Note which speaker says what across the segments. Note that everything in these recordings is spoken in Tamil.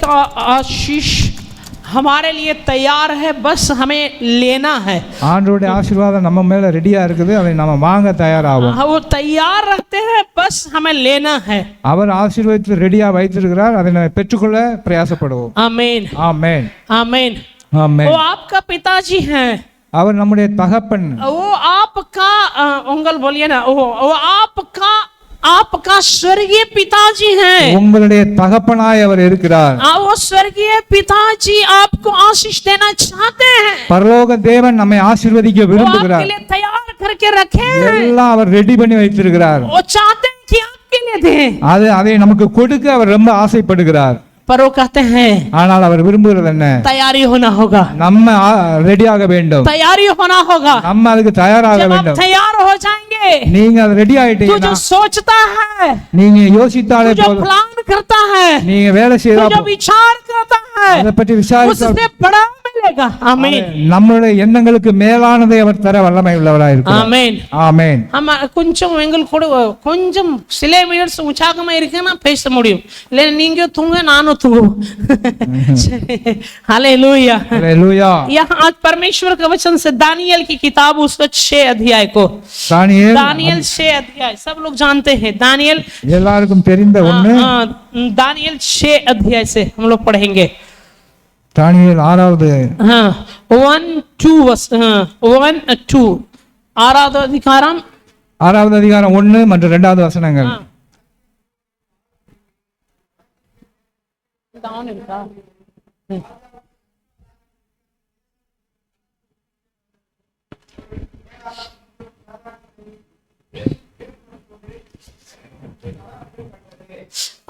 Speaker 1: का आशीष हमारे लिए तैयार है, बस हमें लेना है.
Speaker 2: ஆண்டவருடைய ஆசீர்வாதம் நம்ம மேல ரெடியா இருக்குது, அதை நம்ம வாங்க தயாராவோம்.
Speaker 1: वो तैयार रखते हैं, बस हमें लेना है.
Speaker 2: அவர் ஆசீர்வாதத்தை ரெடியா வைத்திருக்கிறார், அதை நம்ம பெற்றுக்கொள்ள பிரயாசப்படுவோம்.
Speaker 1: आमीन
Speaker 2: ஆமென்
Speaker 1: आमीन.
Speaker 2: ஆமென்.
Speaker 1: वो आपका पिताजी हैं,
Speaker 2: அவர் நம்முடைய தகப்பன்.
Speaker 1: वो आपका उंगल बोलिए ना, वो आपका स्वर्गीय पिताजी हैं.
Speaker 2: உங்களுடைய தகப்பனாய் அவர் இருக்கிறார்.
Speaker 1: वो स्वर्गीय पिताजी आपको आशीष देना चाहते हैं.
Speaker 2: பரலோக தேவன் நம்மை ஆசீர்வதிக்க
Speaker 1: वो
Speaker 2: விரும்புகிறார்.
Speaker 1: आपके लिए तैयार करके रखे हैं.
Speaker 2: எல்லாம் அவர் ரெடி பண்ணி வைத்திருக்கிறார்.
Speaker 1: वो चाहते हैं कि आपके लिए दें.
Speaker 2: அதை நமக்கு கொடுக்க அவர் ரொம்ப ஆசைப்படுகிறார்.
Speaker 1: पर वो कहते हैं
Speaker 2: ஆனால் அவர் விரும்புகிறது என்ன?
Speaker 1: तैयारी होना होगा,
Speaker 2: நம்ம ரெடியாக வேண்டும்,
Speaker 1: तैयारी होना होगा.
Speaker 2: நம்ம அதுக்கு தயாராக
Speaker 1: जब आप
Speaker 2: வேண்டும்.
Speaker 1: तैयार हो जाएंगे,
Speaker 2: நீங்க அது ரெடி
Speaker 1: तू
Speaker 2: ஆயிட்டீங்கன்னா,
Speaker 1: जो सोचता है,
Speaker 2: நீங்க யோசித்தாலே
Speaker 1: तू जो
Speaker 2: போதும்,
Speaker 1: प्लान करता है,
Speaker 2: நீங்க வேலை
Speaker 1: तू
Speaker 2: செய்தா
Speaker 1: जो विचार करता है,
Speaker 2: அதை பற்றி விசாரித்தா
Speaker 1: उससे बड़ा मिलेगा. आमीन
Speaker 2: நம்மளுடைய எண்ணங்களுக்கு மேலானதை அவர் தர வல்லமை உள்ளவராய் இருக்கிறார்.
Speaker 1: ஆமென்
Speaker 2: ஆமென்.
Speaker 1: நம்ம கொஞ்சம் எங்களுக்கு கூட கொஞ்சம் சில மினிட்ஸ் உற்சாகமா இருக்குன்னா பேச முடியும், இல்லை நீங்க தூங்க நானும் தூங்குவோம். Hallelujah
Speaker 2: hallelujah.
Speaker 1: यहाँ आज परमेश्वर का वचन से दानियल की किताब उसका 6 अध्याय को, दानियल 6 अध्याय सब लोग जानते हैं. दानियल
Speaker 2: எல்லாருக்கும் தெரிந்த ஒண்ணு.
Speaker 1: दानियल 6 अध्याय से हम लोग पढ़ेंगे.
Speaker 2: தானியேல் 6வது
Speaker 1: 1-2 ஆறாவது அதிகாரம்
Speaker 2: 6வது அதிகாரம் 1 மற்றும் 2வது வசனங்கள்.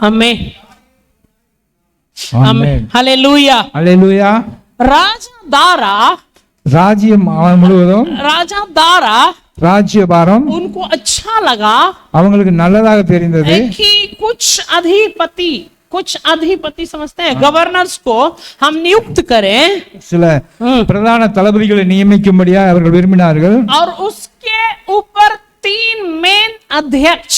Speaker 1: आमीन
Speaker 2: ஆமென்.
Speaker 1: हालेलुया
Speaker 2: அல்லேலூயா.
Speaker 1: राजा दारा,
Speaker 2: ராஜ்யம் முழுவதும்,
Speaker 1: राजा दारा
Speaker 2: ராஜ்யபாரம்
Speaker 1: उनको अच्छा लगा
Speaker 2: அவங்களுக்கு நல்லதாக தெரிந்தது.
Speaker 1: कि कुछ अधिपति समझते हैं गवर्नर्स को हम नियुक्त करें,
Speaker 2: சில பிரதான தளபதிகளை நியமிக்கும்படியா அவர்கள் விரும்பினார்கள்.
Speaker 1: और उसके ऊपर 3 मेन अध्यक्ष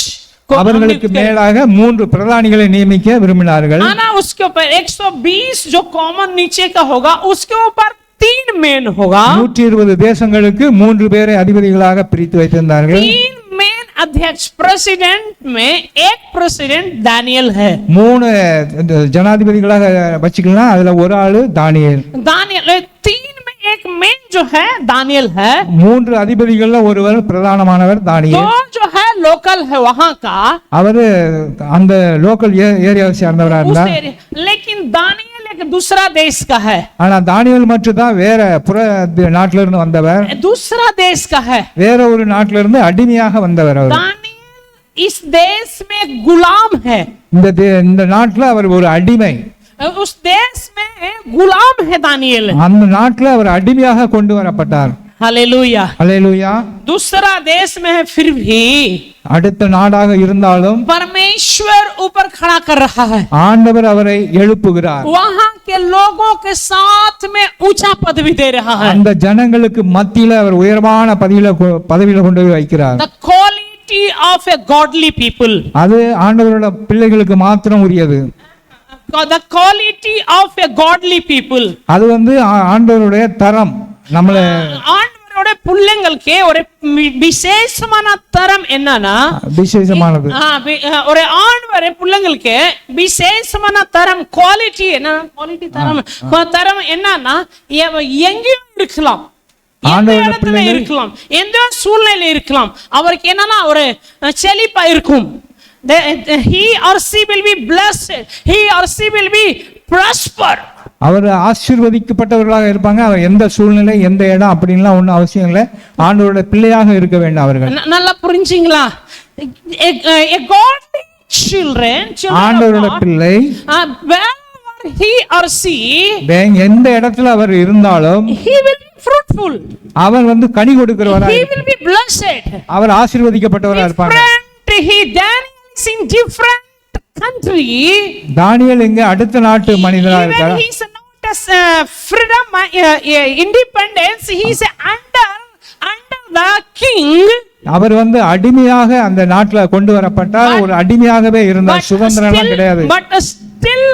Speaker 2: அவர்களுக்கு மேலாக 3 பிரதானிகளை நியமிக்க விரும்பினார்கள்.
Speaker 1: आना उसके ऊपर 120 जो कॉमन नीचे का होगा, उसके ऊपर 3 मेन होगा.
Speaker 2: 120 தேசங்களுக்கு 3 பேரை அதிபதிகளாக பிரித்து வைத்திருந்தார்கள்.
Speaker 1: 3 मेन अध्यक्ष, प्रेसिडेंट में एक प्रेसिडेंट दानियल है.
Speaker 2: 3 ஜனாதிபதிகளாக வச்சுக்கலாம், அதுல ஒரு ஆளு தானியேல்.
Speaker 1: 3 में एक मेन जो है दानियल है.
Speaker 2: 3 அதிபதிகள்ல ஒருவர் பிரதானமானவர் தானியேல்.
Speaker 1: 2 जो है लोकल है वहां का,
Speaker 2: அவரு அந்த லோக்கல் ஏரியாவை சேர்ந்தவரா இருந்தார்.
Speaker 1: लेकिन दानियल एक दूसरा देश का है.
Speaker 2: ஆனா தானியேல் மட்டும் தான் வேற புற நாட்டில இருந்து வந்தவர்,
Speaker 1: दूसरा देश का है.
Speaker 2: வேற ஒரு நாட்டில இருந்து அடிமையாக வந்தவர். அவர்
Speaker 1: दानियल इस देश में गुलाम है.
Speaker 2: இந்த நாட்டுல அவர் ஒரு அடிமை.
Speaker 1: उस देश में गुलाम है दानियल.
Speaker 2: அந்த நாட்டுல அவர் அடிமையாக கொண்டு வரப்பட்டார்.
Speaker 1: Hallelujah
Speaker 2: hallelujah.
Speaker 1: दूसरा देश में है, फिर भी
Speaker 2: அடுத்த நாடாக இருந்தாலும்
Speaker 1: परमेश्वर ऊपर खड़ा कर रहा है.
Speaker 2: ஆண்டவர் அவரை எழுப்புகிறார்.
Speaker 1: वहां के लोगों के साथ में ऊंचा पदवी दे रहा है.
Speaker 2: அந்த ஜனங்களுக்கு மத்தியில அவர் உயர்வான பதவியில கொண்டு போய் வைக்கிறார்.
Speaker 1: The quality of a godly people.
Speaker 2: அது ஆண்டவரோட பிள்ளைகளுக்கு மாத்திரம் உரியது.
Speaker 1: The quality of a godly people.
Speaker 2: அது ஆண்டவருடைய தரம். நம்மள
Speaker 1: ஆண்டவரோட பிள்ளைகளுக்கு ஒரு விசேஷமான தரம் என்னன்னா,
Speaker 2: விசேஷமானது
Speaker 1: ஒரு ஆண்டவரே பிள்ளைகளுக்கு விசேஷமான தரம், குவாலிட்டி என்ன, குவாலிட்டி தரம் என்னன்னா, எங்கேயும் இருக்கலாம், எந்த இடத்துல இருக்கலாம், எந்த சூழ்நிலை இருக்கலாம், அவருக்கு என்னன்னா ஒரு செழிப்பா இருக்கும். He or she will be blessed, he or she will be prosper.
Speaker 2: அவர் ஆசீர்வதிக்கப்பட்டவர்களாக இருப்பாங்க. அவர் எந்த சூழ்நிலை எந்த இடம் அப்படின்லாம் ஒன்றும் அவசியம் இல்லை, ஆண்டவரோட பிள்ளையாக இருக்க வேண்டும் அவர்கள்.
Speaker 1: நல்லா புரிஞ்சுங்களா?
Speaker 2: ஆண்டவரோட பிள்ளை
Speaker 1: he or she,
Speaker 2: எந்த இடத்துல அவர் இருந்தாலும்
Speaker 1: he will be fruitful,
Speaker 2: our Ghani கொடுக்கிறவரா,
Speaker 1: he will be blessed,
Speaker 2: அவர் ஆசீர்வதிக்கப்பட்டவரா இருப்பாங்க.
Speaker 1: He Daniel is in different country.
Speaker 2: தானியேல் எங்க அடுத்த நாட்டு மனிதரா இருக்கார்.
Speaker 1: He is not as freedom, independence, he is under the king.
Speaker 2: அவர் அடிமையாக அந்த நாட்டுல கொண்டு வரப்பட்டார். ஒரு அடிமையாகவே இருந்தார், சுதந்திரம் கிடையாது.
Speaker 1: But still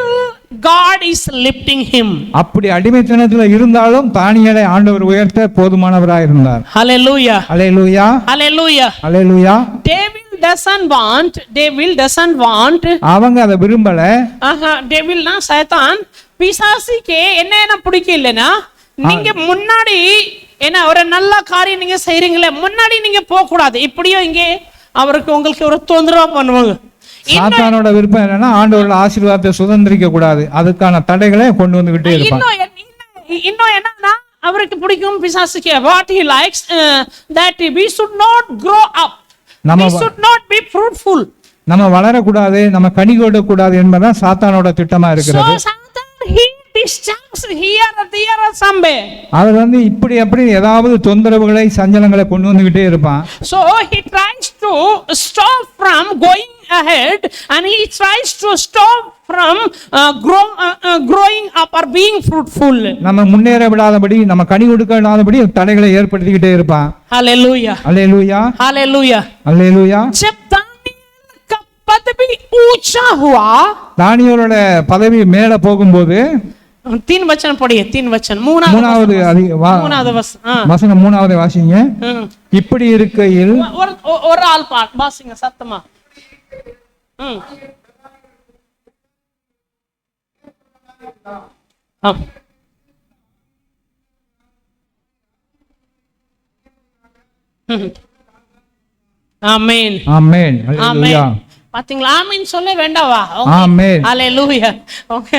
Speaker 1: God is lifting him.
Speaker 2: அப்படி அடிமைத்தனத்துல இருந்தாலும் தானியேலை ஆண்டவர் உயர்த்த போதுமானவராய் இருந்தார்.
Speaker 1: Hallelujah.
Speaker 2: Hallelujah,
Speaker 1: Hallelujah.
Speaker 2: Hallelujah.
Speaker 1: Devil doesn't want.
Speaker 2: அவங்க அதை விரும்பல.
Speaker 1: டெவில்னா சைத்தான், பிசாசுக்கு என்ன பிடிக்கலனா, நீங்க முன்னாடி என்ன ஒரு நல்ல காரியம் நீங்க செய்றீங்களே, முன்னாடி நீங்க போக கூடாது. இப்படியோ இங்கே அவருக்கு உங்களுக்கு ஒரு தொந்தரவு பண்ணுவாங்க.
Speaker 2: சாத்தானோட விருப்பம் என்னன்னா ஆண்டவரோட ஆசீர்வாதத்தை சுதந்திரிக்க கூடாது, அதுக்கான தடைகளை கொண்டு வந்துகிட்டே இருப்பான்.
Speaker 1: இன்னும் என்னன்னா அவருக்கு பிடிக்கும் பிசாசுக்கு, what he likes that we should not grow up, we should not be fruitful.
Speaker 2: நம்ம வளரக்கூடாது, நம்ம கனி கொடுக்கக்கூடாது என்பதுதான் சாத்தானோட திட்டமா இருக்கிறது.
Speaker 1: So Satan he disturbs here or there or somewhere.
Speaker 2: அவர் வந்து இப்படி அப்படி ஏதாவது தொந்தரவுகளை சஞ்சலங்களை கொண்டு வந்துகிட்டே இருப்பான்.
Speaker 1: So he tries to stop from going ahead and he tries to stop from growing up or being fruitful.
Speaker 2: நம்ம முன்னேற விடாதபடி, நம்ம கனி கொடுக்க விடாதபடி தடைகளை ஏற்படுத்திக்கிட்டே இருப்பான்.
Speaker 1: Hallelujah.
Speaker 2: Hallelujah.
Speaker 1: Hallelujah.
Speaker 2: Hallelujah.
Speaker 1: जब दानियेल का पदवी ऊंचा हुआ,
Speaker 2: தானியேலோட பதவி மேல போகும்போது
Speaker 1: 3 வசனம் படியே, 3 வசனம்,
Speaker 2: மூணாவது வசனம், மூணாவது வாசிங்க. இப்படி இருக்கையில்
Speaker 1: ஒரு ஆள் வாசிங்க சத்தமா. ஆமென்,
Speaker 2: ஆமென், ஹalleluya.
Speaker 1: பாத்தீங்களா, ஆமென் சொல்ல வேண்டாவா?
Speaker 2: ஆமென்,
Speaker 1: हालेलुया. ओके,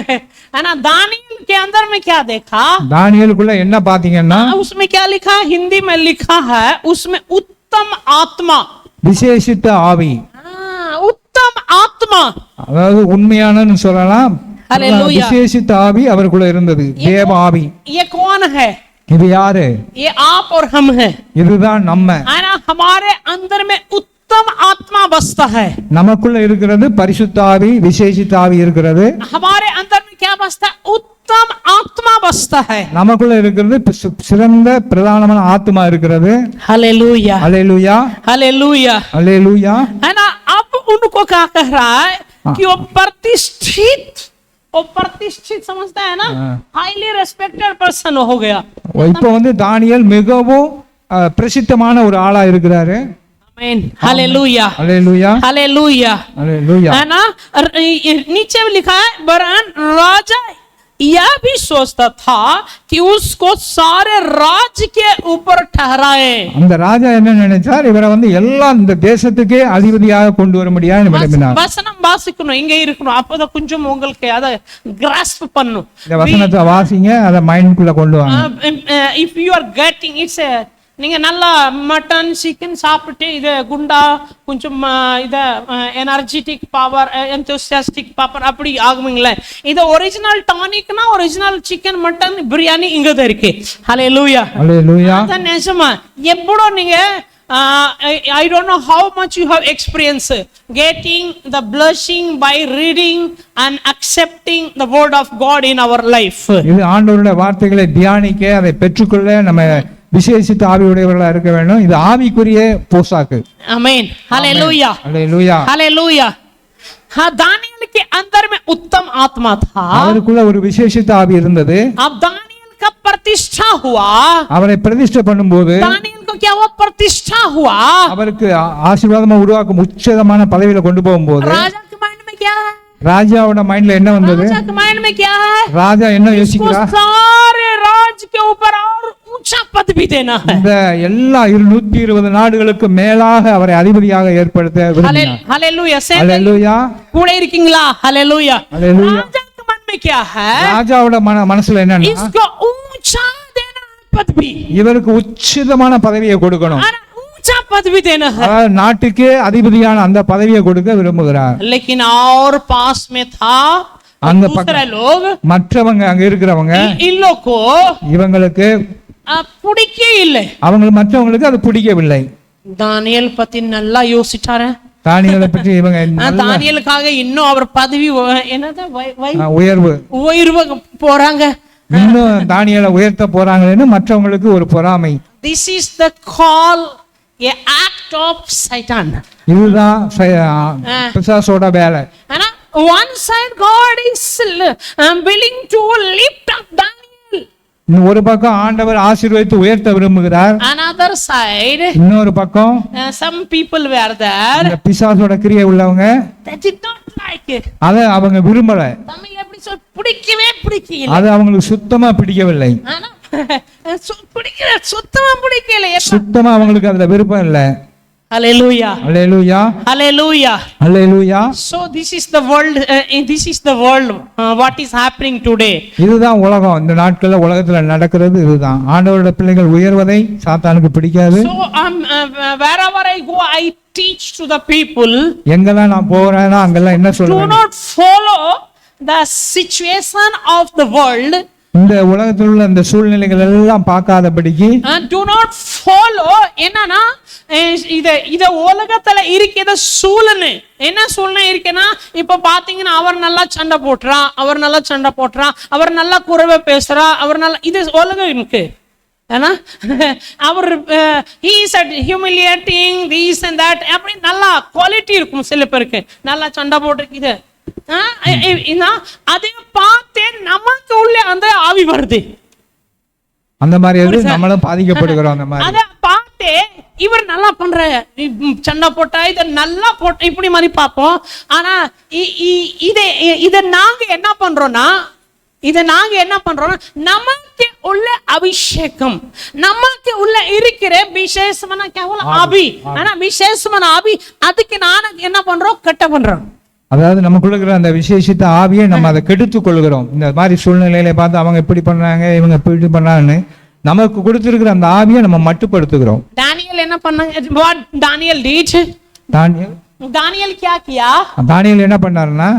Speaker 1: है ना? दानियेल के अंदर में क्या देखा?
Speaker 2: தானியேலுக்குள்ள என்ன பாத்தீங்கன்னா,
Speaker 1: उसमें क्या लिखा? हिंदी में लिखा है उसमें उत्तम आत्मा,
Speaker 2: விசேஷித்த ஆவி.
Speaker 1: उत्तम आत्मा,
Speaker 2: அதாவது உண்மையானன்னு சொல்லலாம்.
Speaker 1: हालेलुया.
Speaker 2: விசேஷித்த ஆவி அவருக்குள்ள இருந்தது, தேவ ஆவி.
Speaker 1: ये कौन है?
Speaker 2: இது யாரு?
Speaker 1: ये आप और हम है,
Speaker 2: இதுதான் நம்ம.
Speaker 1: है ना? हमारे अंदर में उत्तम आत्मा बसता है.
Speaker 2: நமக்குள்ள இருக்கிறது பரிசுத்த ஆவி, விசேஷித்த ஆவி இருக்கிறது.
Speaker 1: हमारे अंदर में क्या बसता है? उत्तम आत्मा बसता है.
Speaker 2: நமக்குள்ள இருக்கிறது சிறந்த பிரதானமான ஆத்மா இருக்கிறது.
Speaker 1: Hallelujah,
Speaker 2: hallelujah,
Speaker 1: hallelujah,
Speaker 2: hallelujah.
Speaker 1: है ना? अब उनको क्या कह रहा है कि वो प्रतिष्ठित समझता है ना, हाईली रेस्पेक्टेड पर्सन हो गया.
Speaker 2: இப்போ வந்து தானியேல் மிகவும் பிரசித்தமான ஒரு ஆளா இருக்கிறாரு.
Speaker 1: आमीन, हालेलुया,
Speaker 2: हालेलुया,
Speaker 1: हालेलुया,
Speaker 2: हालेलुया.
Speaker 1: है ना? नीचे लिखा है, वरन राजा यह भी सोचता था कि उसको सारे राज्य के ऊपर ठहराए.
Speaker 2: அந்த ராஜா என்ன நினைச்சார், இவரை வந்து எல்லா இந்த தேசத்துக்கே அதிபதியாக கொண்டு வர முடியாது விரும்பினார்.
Speaker 1: வசனம் வாசிக்கணும், இங்க இருக்கணும், அப்பதான் கொஞ்சம் உங்களுக்கு அத கிராஸ்ப் பண்ணணும்.
Speaker 2: இந்த வசனத்தை வாசிங்க, அத மைண்ட்க்குள்ள கொண்டு வாங்க.
Speaker 1: If you are getting it's a, நீங்க நல்லா மட்டன் சிக்கன் சாப்பிட்டு இது குண்டா கொஞ்சம் இத எனர்ஜெட்டிக் பவர், எந்தூசியாஸ்டிக் பவர் அப்படி ஆகுவீங்களே, இது ஒரிஜினல் டானிக்னா ஒரிஜினல் சிக்கன் மட்டன் பிரியாணி இங்க தான் இருக்கு. ஹalleluya,
Speaker 2: ஹalleluya.
Speaker 1: அதான் நிஜமா. எப்போ நீங்க I don't know how much you have experience getting the blessing by reading and accepting the word of God in our life.
Speaker 2: இது ஆண்டவருடைய வார்த்தைகளை தியானிக்க, அதை பெற்றுக்கொள்ள நம்ம விசேஷித்த ஆவியுடையவர்களா இருக்க வேண்டும். இது ஆவிக்குரிய போசாக்கு.
Speaker 1: आमीन, हालेलुया,
Speaker 2: हालेलुया,
Speaker 1: हालेलुया. हाँ, दानियेल के अंदर में उत्तम आत्मा था,
Speaker 2: அவருக்குள்ள ஒரு விசேஷித்த ஆவி இருந்தது.
Speaker 1: अब दानियेल का प्रतिष्ठा हुआ,
Speaker 2: அவரை பிரதிஷ்டை பண்ணும்போது
Speaker 1: दानियेल को क्या हुआ? प्रतिष्ठा हुआ,
Speaker 2: அவருக்கு ஆசீர்வாதமா உருவாக்கும் உச்சதமான பதவியில கொண்டு போகும்போது
Speaker 1: राजा के माइंड में क्या है?
Speaker 2: ராஜாவோட மைண்ட்ல என்ன வந்தது?
Speaker 1: राजा के माइंड में क्या है?
Speaker 2: ராஜா என்ன
Speaker 1: इसको
Speaker 2: யோசிக்கிறார்?
Speaker 1: सारे राज्य के ऊपर और ऊंचा पद भी देना है.
Speaker 2: இந்த எல்லா 120 நாடுகளுக்கு மேலாக அவரை அதிபதியாக ஏற்படுத்த விரும்பினார்.
Speaker 1: हालेलुया,
Speaker 2: ஹalleluya,
Speaker 1: கூட இருக்கீங்களா? हालेलुया.
Speaker 2: हालेलुया.
Speaker 1: राजा के मन में क्या है?
Speaker 2: ராஜாவோட மனசுல என்னன்னா,
Speaker 1: इसको ऊंचा देना है पद भी,
Speaker 2: இவருக்கு உச்சிதமான பதவியை கொடுக்கணும்.
Speaker 1: ऊंचा पद भी देना है.
Speaker 2: அதாவது நாட்டுக்கே அதிபதியான அந்த பதவியை கொடுக்க விரும்புகிறார்.
Speaker 1: लेकिन और पास में था
Speaker 2: அந்த
Speaker 1: दूसरे लोग,
Speaker 2: மற்றவங்க அங்க இருக்கிறவங்க
Speaker 1: इन लोग को
Speaker 2: இவங்களுக்கு
Speaker 1: பிடிக்கவே இல்லை,
Speaker 2: மற்றவங்களுக்கு அது பிடிக்கவில்லை.
Speaker 1: தானியேல் பத்தி நல்லா யோசிச்சாரு.
Speaker 2: தானியேலை பற்றி இவங்க
Speaker 1: தானியேலுக்காக இன்னும் அவர் பதவி என்னது
Speaker 2: உயர்வு
Speaker 1: போறாங்க,
Speaker 2: இன்னும் தானியேலை உயர்த்த போறாங்களேன்னு மற்றவங்களுக்கு ஒரு பொறாமை.
Speaker 1: This is the call, a act of Satan.
Speaker 2: இதுதான் பிசாசோட வேலை.
Speaker 1: ஆனா one side God is willing to lift up Daniel.
Speaker 2: இன்னும் ஒரு பக்கம் ஆண்டவர் ஆசீர்வதித்து உயர்த்த விரும்புகிறார்.
Speaker 1: Another side,
Speaker 2: இன்னொரு பக்கம்
Speaker 1: some people were there,
Speaker 2: இந்த பிசாசோட கிரியை உள்ளவங்க
Speaker 1: they did not like it.
Speaker 2: அதை அவங்க விரும்பல.
Speaker 1: தமிழ்ல எப்படி சொல்ல, பிடிக்கவே பிடிக்கல.
Speaker 2: அது அவங்களுக்கு சுத்தமா பிடிக்கவில்லை.
Speaker 1: ஆனா பிடிக்கல, சுத்தமா பிடிக்கல.
Speaker 2: சுத்தமா அவங்களுக்கு அதுல விருப்பம் இல்லை.
Speaker 1: Hallelujah.
Speaker 2: Hallelujah,
Speaker 1: Hallelujah.
Speaker 2: Hallelujah.
Speaker 1: So this is the world, this is the world, what is happening today.
Speaker 2: இதுதான் உலகம். இந்த நாட்கள்ல உலகத்துல நடக்கிறது இதுதான். ஆண்டவருடைய பிள்ளைகள் உயர்வதை சாத்தானுக்கு பிடிக்காது.
Speaker 1: So wherever I go, I teach to the people,
Speaker 2: எங்கெல்லாம் நான் போறேன்னா அங்கெல்லாம் என்ன
Speaker 1: do
Speaker 2: சொல்றேன்,
Speaker 1: not follow the situation of the world,
Speaker 2: இந்த உலகத்தில் உள்ள இந்த சூழ்நிலைகள் எல்லாம் பார்க்காதபடிக்கு,
Speaker 1: do not follow என்னன்னா இத உலகத்துல இருக்கிற சூழ்நிலை என்ன சூழ்நிலை இருக்குன்னா, இப்ப பாத்தீங்கன்னா அவர் நல்லா சண்டை போட்டுறான், அவர் நல்லா குறைவா பேசுறா, அவர் நல்லா, இது உலகம் இருக்கு. ஏன்னா அவர் he is humiliating this and that, அப்படி நல்லா குவாலிட்டி இருக்கும். சில பேருக்கு நல்லா சண்டை போட்டு அதை பார்த்தே நமக்கு உள்ள அந்த ஆவி வருது.
Speaker 2: அந்த மாதிரி நம்மளும் பாதிக்கப்படுகிறோம். அந்த மாதிரி
Speaker 1: அத பார்த்தே இவர் நல்லா பண்ற, சண்டை போட்டா இத நல்லா போட்ட, இப்படி மாதிரி பார்ப்போம். ஆனா இத நாங்க என்ன பண்றோம்னா, நமக்கு உள்ள அபிஷேகம், நமக்கு உள்ள இருக்கிற விசேஷமான ஆவி, ஆனா விசேஷமான ஆவி, அதுக்கு நான் என்ன பண்றோம், கெட்ட பண்றோம்.
Speaker 2: அதாவது நமக்குள்ள இருக்கிற அந்த விசேஷித்த ஆவியை நம்ம அதை கெடுத்துக் கொள்கிறோம். இந்த மாதிரி சூழ்நிலையில பார்த்து அவங்க எப்படி பண்றாங்க, இவங்க எப்படி பண்றாங்கன்னு நமக்கு கொடுத்திருக்கிற அந்த ஆவியை நம்ம மட்டுப்படுத்துகிறோம்.
Speaker 1: தானியேல் என்ன பண்ணாங்க? what Daniel did? தானியேல் क्या किया?
Speaker 2: தானியேல் என்ன பண்ணாருன்னா,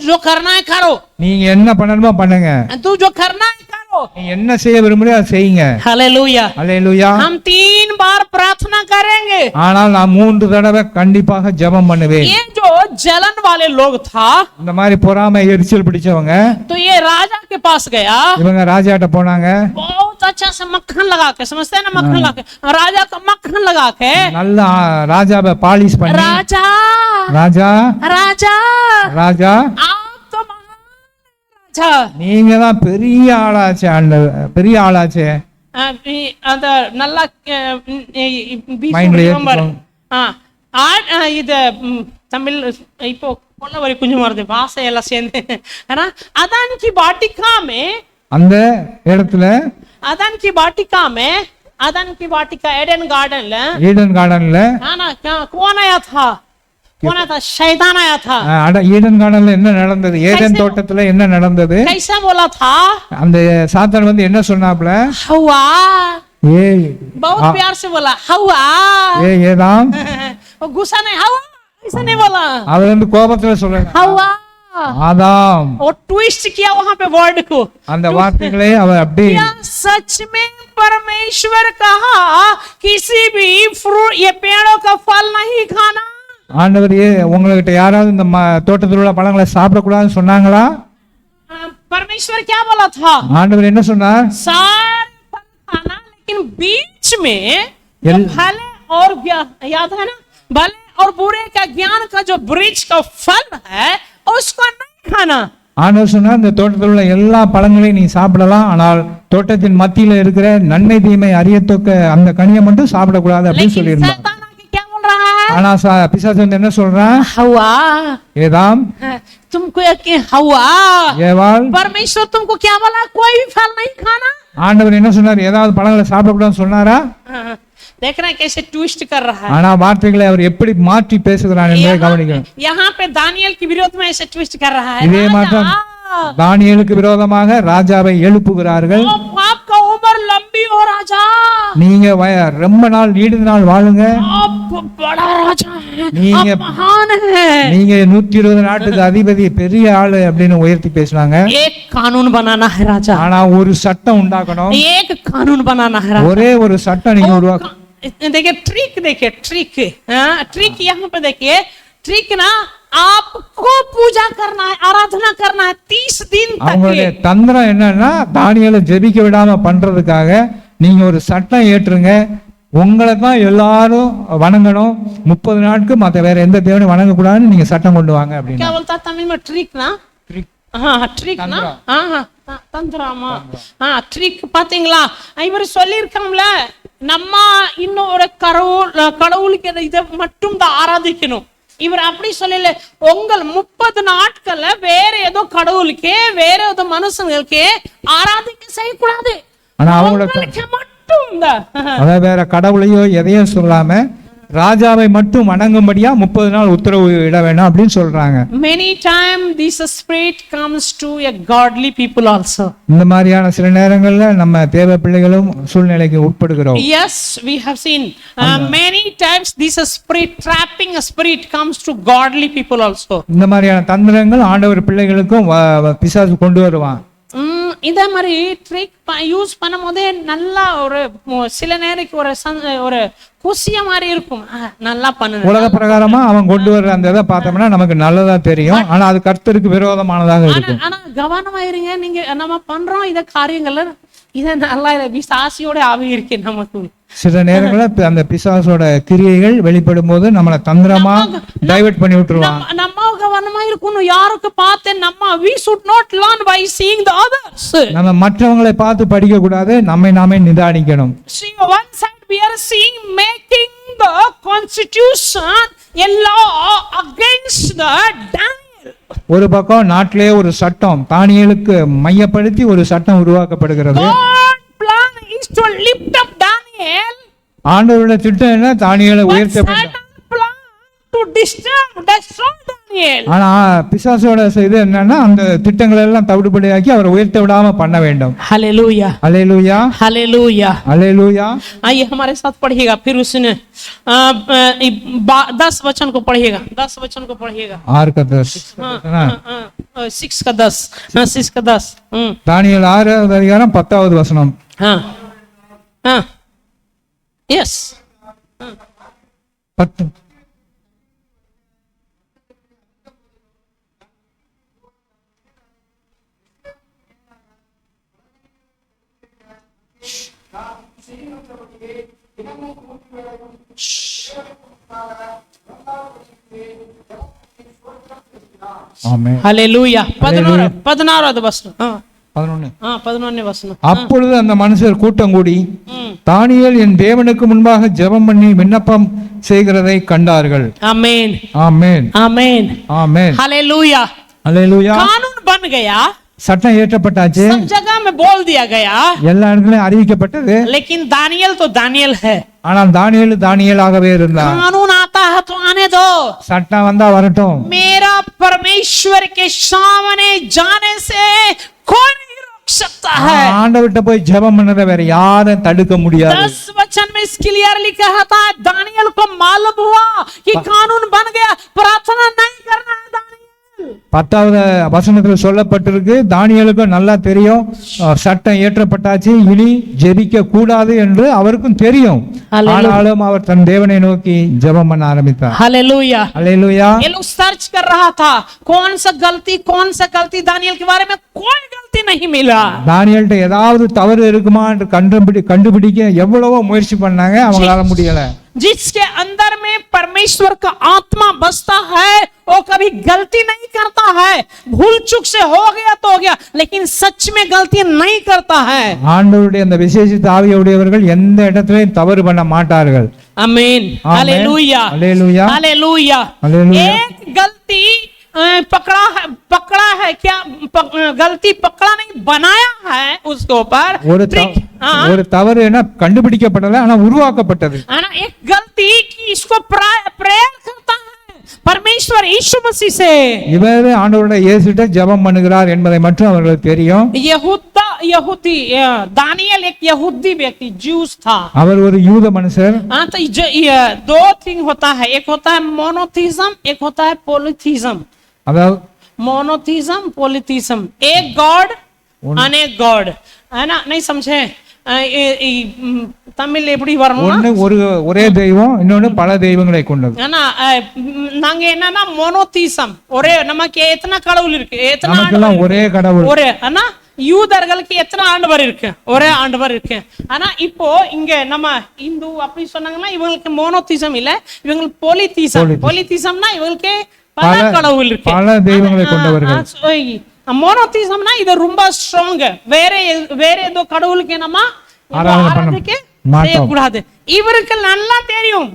Speaker 1: जो करना है करो,
Speaker 2: நீங்க என்ன பண்ணணுமோ பண்ணுங்க,
Speaker 1: तू जो करना है करो,
Speaker 2: நீங்க என்ன செய்ய விரும்புறீங்களோ அதை செய்யுங்க.
Speaker 1: Hallelujah,
Speaker 2: hallelujah.
Speaker 1: हम 3 बार प्रार्थना करेंगे,
Speaker 2: ஆனால் நான் 3 தடவை கண்டிப்பாக ஜெபம் பண்ணுவேன்.
Speaker 1: ये जो जलन वाले लोग था,
Speaker 2: இந்த மாதிரி பொறாமை எரிச்சல் பிடிச்சவங்க,
Speaker 1: तो ये राजा के पास गया,
Speaker 2: இவங்க ராஜாட்ட போனாங்க.
Speaker 1: बहुत अच्छा से मक्खन लगा के, समझते हैं ना, मक्खन लगा के, राजा का मक्खन लगा के,
Speaker 2: நல்லா ராஜாவை பாலிஷ் பண்ணி, ராஜா ராஜா ராஜா ராஜா,
Speaker 1: आप तो महान राजा,
Speaker 2: நீங்க தான் பெரிய ஆளாச்சே, பெரிய ஆளாச்சே.
Speaker 1: அந்த நல்லா
Speaker 2: மைண்ட்ல
Speaker 1: இது தமிழ் இப்போ பொண்ணு வரை கொஞ்சம் வருது, பாசை எல்லாம் சேர்ந்து. ஆனா அதான் கி பாட்டிகாமே,
Speaker 2: அந்த இடத்துல
Speaker 1: अदन की वाटिका एडन
Speaker 2: गार्डनல
Speaker 1: ना कौन आया था? शैतान आया था.
Speaker 2: ஈடன் கார்டன்ல என்ன நடந்தது, ஏதேன் தோட்டத்துல என்ன நடந்தது?
Speaker 1: कैसा बोला था?
Speaker 2: அந்த சாத்தான் வந்து என்ன சொன்னாப்ல,
Speaker 1: हवा,
Speaker 2: ஏய்
Speaker 1: बहुत प्यार से बोला हवा,
Speaker 2: ஏய் ஏதாம்,
Speaker 1: गुस्सा नहीं, हवा ऐसा नहीं बोला,
Speaker 2: அவர் வந்து கோபத்துல சொல்றாரு
Speaker 1: हवा,
Speaker 2: ஆதாம்,
Speaker 1: और ट्विस्ट किया वहां पे वर्ड को,
Speaker 2: அந்த வார்த்தைகளை அவர் அப்படியே,
Speaker 1: सच में परमेश्वर कहा किसी भी फ्रूट, ये पेड़ों का फल नहीं खाना.
Speaker 2: ஆண்டவரே உங்ககிட்ட யாராவது இந்த தோட்டத்தில் உள்ள பழங்களை சாப்பிடக்கூடாதுன்னு சொன்னாங்களா?
Speaker 1: परमेश्वर क्या बोला था?
Speaker 2: ஆண்டவர் என்ன சொன்னார்?
Speaker 1: सारे फल खाना, लेकिन बीच में भले और याद है ना, भले और बुरे का ज्ञान का जो वृक्ष का फल है उसको नहीं खाना.
Speaker 2: ஆண்டவர் சொன்னார், இந்த தோட்டத்தில் உள்ள எல்லா பழங்களையும் நீ சாப்பிடலாம், ஆனால் தோட்டத்தின் மத்தியில இருக்கிற நன்மை தீமை அறியத்தக்க அந்த கனியை மட்டும் சாப்பிடக்கூடாது அப்படின்னு சொல்லியிருந்தார். ஆனா பிசாசு வந்து என்ன சொல்றான்?
Speaker 1: हवा,
Speaker 2: ஏதாம்,
Speaker 1: तुमको हवा,
Speaker 2: ஏவாள்,
Speaker 1: परमेश्वर तुमको क्या बोला? कोई भी फल नहीं खाना.
Speaker 2: ஆண்டவர் என்ன சொன்னார்? ஏதாவது பழங்களை சாப்பிடக்கூடாதுன்னு சொன்னாரா?
Speaker 1: देख रहे हैं कैसे ट्विस्ट कर रहा है.
Speaker 2: ஆனா வார்த்தைகளை அவர் எப்படி மாற்றி பேசுகிறார் என்பதை கவனிக்கணும்.
Speaker 1: यहाँ पे दानियेल के विरोध में ऐसे ट्विस्ट कर रहा है.
Speaker 2: இதே மாற்றம் தானியேலுக்கு விரோதமாக ராஜாவை எழுப்புகிறார்கள்.
Speaker 1: आपका उम्र लंबी हो राजा,
Speaker 2: நீங்க ரொம்ப நாள் நீண்ட நாள் வாழுங்க,
Speaker 1: बड़ा राजा है,
Speaker 2: நீங்க
Speaker 1: महान है,
Speaker 2: நீங்க 120 நாட்டுக்கு அதிபதி, பெரிய ஆளு அப்படின்னு உயர்த்தி பேசுனாங்க.
Speaker 1: एक कानून बनाना है राजा,
Speaker 2: ஆனா ஒரு சட்டம் உண்டாக்கணும்,
Speaker 1: एक कानून बनाना है राजा,
Speaker 2: ஒரே ஒரு சட்டம் நீங்க உருவாக்கணும்.
Speaker 1: देखिए ट्रिक यहाँ पे देखिए, ट्रिक ना आपको पूजा करना है, आराधना करना है 30 दिन तक.
Speaker 2: அவங்களுடைய தந்திரம் என்னன்னா, தானியேலை ஜெபிக்க விடாம பண்றதுக்காக நீங்க ஒரு சட்டம் ஏற்றுங்க, உங்களை தான் எல்லாரும் வணங்கணும், 30 நாட்கள் மற்ற வேற எந்த தேவனையும் வணங்கக்கூடாதுன்னு நீங்க சட்டம் கொண்டு வாங்க அப்படின்னு.
Speaker 1: क्या बोलता तमिल में ट्रिक ना? हाँ ट्रिक ना? हाँ தந்திரமா ட்ரிக் பாத்தீங்களா? இவர் சொல்லியிருக்காங்கள, நம்ம இன்னும் ஒரு கடவுளுக்கு இதை மட்டும் தான் ஆராதிக்கணும். இவர் அப்படி சொல்லல, உங்கள் 30 நாட்கள்ல வேற ஏதோ கடவுளுக்கே வேற ஏதோ மனுஷங்களுக்கே ஆராதிக்க செய்யக்கூடாது.
Speaker 2: ஆனா அவங்களுக்கு
Speaker 1: மட்டும் தான்,
Speaker 2: அதாவது வேற கடவுளையோ எதையும் சொல்லாம ராஜாவை மட்டும் வணங்கும்படியா 30 நாள் உத்தரவு இட வேண்டாம் அப்படின்னு சொல்றாங்க.
Speaker 1: many time this spirit comes to a godly people also.
Speaker 2: இந்த மாதிரியான சில நேரங்கள்ல நம்ம தேவ பிள்ளைகளும் சூழ்நிலைக்கு உட்படுகிறோம்.
Speaker 1: Yes, we have seen many times this spirit, trapping a spirit comes to godly people also.
Speaker 2: இந்த மாதிரியான தந்திரங்கள் ஆண்டவர் பிள்ளைகளுக்கும் பிசாசு கொண்டு வருவான்.
Speaker 1: இதே மாதிரி ட்ரிக் யூஸ் பண்ணும் போதே நல்லா ஒரு சில நேரத்துக்கு ஒரு குசிய மாதிரி இருக்கும். நல்லா பண்ணுங்க.
Speaker 2: உலக பிரகாரமா அவன் கொண்டு வர்ற அந்த இதை பார்த்தோம்னா நமக்கு நல்லதா தெரியும், ஆனா அது கர்த்தருக்கு விரோதமானதாக இருக்கும்.
Speaker 1: ஆனா கவனமா இருங்க, நீங்க நம்ம பண்றோம் இத காரியங்கள்ல இத நல்லா பிசாசியோட ஆவி இருக்கு நமக்கு.
Speaker 2: சில நேரங்களில் அந்த பிசாசோட கிரியைகள் வெளிப்படும் போது நம்மளை தந்திரமா டைவர்ட் பண்ணி விட்டுருவான்.
Speaker 1: நம்ம கவனமா இருக்கணும். யாருக்கு பார்த்து நம்ம we should not learn by seeing the others.
Speaker 2: நம்ம மற்றவங்களை பார்த்து படிக்க கூடாது, நம்மை நாமே நிதானிக்கணும்.
Speaker 1: See, one side we are seeing making the constitution a law against the Daniel.
Speaker 2: ஒரு பக்கம் நாட்டிலே ஒரு சட்டம் தானியேலுக்கு மையப்படுத்தி ஒரு சட்டம் உருவாக்கப்படுகிறது.
Speaker 1: God plan is to lift up Daniel.
Speaker 2: ஆண்டவருடைய திட்டம் என்ன? தானியேலை உயர்த்த வேண்டும்.
Speaker 1: Plan to destroy Daniel.
Speaker 2: ஆனா பிசாசோட இது என்னன்னா அந்த திட்டங்களை எல்லாம் தவிடுபடியாக்கி அவரை உயர்த்த விடாம பண்ண வேண்டும்.
Speaker 1: Hallelujah
Speaker 2: hallelujah
Speaker 1: hallelujah
Speaker 2: hallelujah.
Speaker 1: आइए हमारे साथ पढ़िएगा, फिर उसने 10 वचन को पढ़िएगा, 10 वचन को पढ़िएगा।
Speaker 2: 6 का 10
Speaker 1: 6 का 10 6 का 10
Speaker 2: தானியேல் 6வது அதிகாரம் 10வது வசனம்।
Speaker 1: हाँ हाँ यस
Speaker 2: 10 ஆமென்
Speaker 1: हालेलुया 16வது வசனம்
Speaker 2: 11
Speaker 1: 11 வசனம்।
Speaker 2: அப்பொழுது அந்த மனுஷர் கூட்டம் கூடி தானியேல் என் தேவனுக்கு முன்பாக ஜெபம் பண்ணி விண்ணப்பம் செய்கிறதை கண்டார்கள்।
Speaker 1: ஆமென்
Speaker 2: ஆமென்
Speaker 1: ஆமென்
Speaker 2: ஆமென்
Speaker 1: हालेलुया
Speaker 2: हालेलुया।
Speaker 1: कानून बन गया,
Speaker 2: சட்டம் ஏற்றப்பட்டாச்சு,
Speaker 1: सब जगह में बोल दिया गया,
Speaker 2: எல்லா இடத்துலயும் அறிவிக்கப்பட்டது।
Speaker 1: लेकिन दानियल तो दानियल है,
Speaker 2: ஆனால் தானியேல் தானியேலாகவே இருந்தான்।
Speaker 1: कानून आता है तो आने दो,
Speaker 2: சட்டம் வந்தா வரட்டும்।
Speaker 1: मेरा परमेश्वर के सामने जाने से कोई नहीं रोक सकता है।
Speaker 2: ஆண்டவர்ட்ட போய் ஜெபம் பண்ணத வேற யாரும் தடுக்க முடியாது।
Speaker 1: 10 वचन में क्लियरली कहा था, दानियल को मालूम हुआ कि कानून बन गया, प्रार्थना नहीं करना है दानियल।
Speaker 2: 10வது வசனத்துல சொல்லப்பட்டிருக்கு, தானியேலுக்கு நல்லா தெரியும் சட்டம் ஏற்றப்பட்டாச்சு, இனி ஜெபிக்க கூடாது என்று அவருக்கும் தெரியும்। ஆனாலும் அவர் தன் தேவனை நோக்கி ஜெபம் பண்ண ஆரம்பித்தார்।
Speaker 1: Hallelujah
Speaker 2: hallelujah.
Speaker 1: ये लोग सर्च कर रहा था कौन सा गलती दानियल के बारे में कोई गलती नहीं मिला।
Speaker 2: தானியேல்ட்ட ஏதாவது தவறு இருக்குமா என்று கண்டுபிடிக்க எவ்வளவோ முயற்சி பண்ணாங்க, அவங்களால முடியல।
Speaker 1: जिसके अंदर में परमेश्वर का आत्मा बसता है वो कभी गलती नहीं करता है। भूल चूक से हो गया तो हो गया, लेकिन सच में गलती नहीं करता है।
Speaker 2: ஆண்டவருடைய அந்த விசேஷித்த ஆவியுடையவர்கள் எந்த இடத்திலும் தவறு பண்ண மாட்டார்கள்।
Speaker 1: आमीन हालेलुया
Speaker 2: हालेलुया
Speaker 1: हालेलुया।
Speaker 2: हालेलुया।
Speaker 1: एक गलती पकड़ा है क्या? गलती पकड़ा नहीं, बनाया है उसके ऊपर।
Speaker 2: ஒரு தவறு என்ன கண்டுபிடிக்கப்படல, ஆனா உருவாக்கப்பட்டது।
Speaker 1: एक गलती कि इसको प्रेयर करता है परमेश्वर यीशु मसीह से।
Speaker 2: இவர் ஆண்டவருடைய இயேசுட்ட ஜெபம் பண்ணுகிறார் என்பதை மட்டும் அவர்களுக்கு தெரியும்।
Speaker 1: यहूदी दानियल एक यहूदी व्यक्ति ज्यूस था,
Speaker 2: அவர் ஒரு யூத மனுஷர்।
Speaker 1: तो दो थिंग होता है, एक होता है मोनोथिज्म, एक होता है पॉलीथिज्म।
Speaker 2: அதாவது
Speaker 1: मोनोथिज्म पॉलीथिज्म, एक गॉड अनेक गॉड, है ना? नहीं समझे? தமிழ் எப்படி வரணும்னா
Speaker 2: ஒரே தெய்வம், இன்னொன்னு பல தெய்வங்களை கொண்டது।
Speaker 1: ஏன்னா நாங்க என்னன்னா மோனோதீசம், ஒரே நமக்கு எத்தனை கடவுள் இருக்கு,
Speaker 2: நமக்கெல்லாம் ஒரே கடவுள்,
Speaker 1: ஒரே அண்ணா யூதர்களுக்கு எத்தனை ஆண்டவர் இருக்கு? ஒரே ஆண்டவர் இருக்கு. ஆனா இப்போ இங்க நம்ம இந்து அப்படி சொன்னாங்கன்னா இவங்களுக்கு மோனோதிசம் இல்ல, இவங்களுக்கு போலிதிசம்னா இவங்களுக்கு பல கடவுள் இருக்கு,
Speaker 2: பல தெய்வங்களை கொண்டவர்கள்.
Speaker 1: மோனோதிசம்னா இது ரொம்ப ஸ்ட்ராங். வேற ஏதோ கடவுளுக்கு நம்ம ஆராதனைக்கு செய்யக்கூடாது. இவருக்கு நல்லா தெரியும்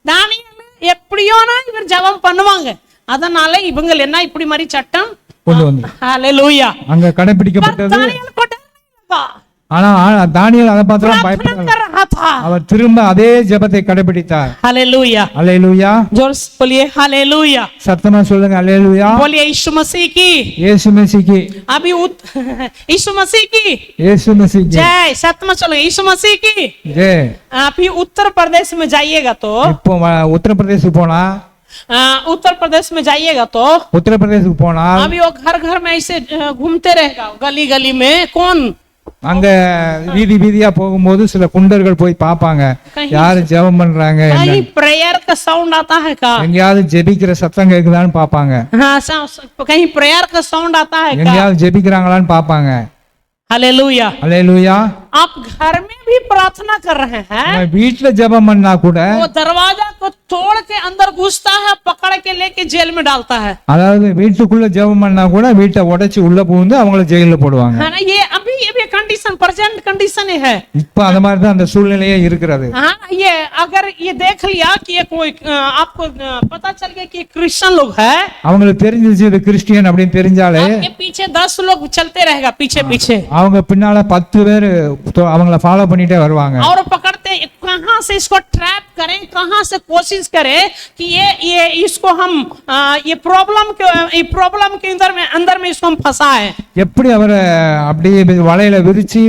Speaker 1: தானியேல் எப்படியோனா இவர் ஜெபம் பண்ணுவாங்க. அதனால இவங்க என்ன இப்படி மாதிரி சட்டம்
Speaker 2: கொண்டு வந்து
Speaker 1: ஹalleluya
Speaker 2: அங்க கடைபிடிக்கப்பட்டது. ஆனா தானியேல் அதை பார்த்து பயப்படல, அவர் திரும்ப அதே ஜெபத்தை கடைபிடித்தார்.
Speaker 1: ஹalleluya
Speaker 2: ஹalleluya
Speaker 1: जोर से बोलिए ஹalleluya.
Speaker 2: சத்தமா சொல்லுங்க ஹalleluya.
Speaker 1: बोलिए यीशु मसीह की,
Speaker 2: यीशु मसीह की,
Speaker 1: अभी यीशु मसीह की,
Speaker 2: यीशु मसीह की
Speaker 1: जय. सत्मा चलो यीशु मसीह की
Speaker 2: जय.
Speaker 1: अभी उत्तर प्रदेश में जाइएगा तो,
Speaker 2: இப்போ उत्तर प्रदेश போனா,
Speaker 1: उत्तर प्रदेश में जाइएगा तो
Speaker 2: उत्तर प्रदेश போனா
Speaker 1: अभी वो घर घर में ऐसे घूमते रहेगा, गली गली में. कौन
Speaker 2: அங்க வீதி வீதியா போகும்போது சில குண்டர்கள் போய் பாப்பாங்க, யாரு ஜெபம் பண்றாங்க,
Speaker 1: कहीं प्रेयर का साउंड आता है का,
Speaker 2: எங்கயாவது ஜெபிக்கிற சத்தம் கேக்குதான்னு பாப்பாங்க.
Speaker 1: कहीं प्रेयर का साउंड आता है का,
Speaker 2: எங்கயாவது ஜெபிக்கிறாங்களான்னு பாப்பாங்க.
Speaker 1: Hallelujah
Speaker 2: hallelujah.
Speaker 1: आप घर में भी प्रार्थना कर रहे हैं,
Speaker 2: வீட்ல ஜெபம் பண்ணா கூட
Speaker 1: वो दरवाजा को तोड़ के अंदर घुसता है, पकड़ के लेके जेल में डालता है.
Speaker 2: அதாவது வீட்டுக்குள்ள ஜெபம் பண்ணா கூட வீட்டை உடைச்சு உள்ள புகுந்து அவங்கள ஜெயில்ல போடுவாங்க.
Speaker 1: है ना, ये अभी कंडीशन प्रेजेंट कंडीशन है.
Speaker 2: இப்ப அந்த மாதிரி தான் அந்த சூழ்நிலையே இருக்கிறது.
Speaker 1: हाँ, ये अगर ये देख लिया कि ये कोई आपको पता चल गया कि क्रिश्चियन लोग है,
Speaker 2: அவங்களுக்கு தெரிஞ்சிச்சு இது கிறிஸ்டியன் அப்படின்னு தெரிஞ்சாலே
Speaker 1: आपके पीछे 10 लोग चलते रहेगा पीछे पीछे,
Speaker 2: அவங்க பின்னால 10 பேர் அவங்கள ஃபாலோ பண்ணிட்டே வருவாங்க.
Speaker 1: और पकड़ते कहां से इसको ट्रैप करें, कहां से कोशिश करें कि ये इसको हम ये प्रॉब्लम के अंदर में इसको हम फंसाएं.
Speaker 2: எப்படி அவரை அப்படியே வலையில விரிச்சு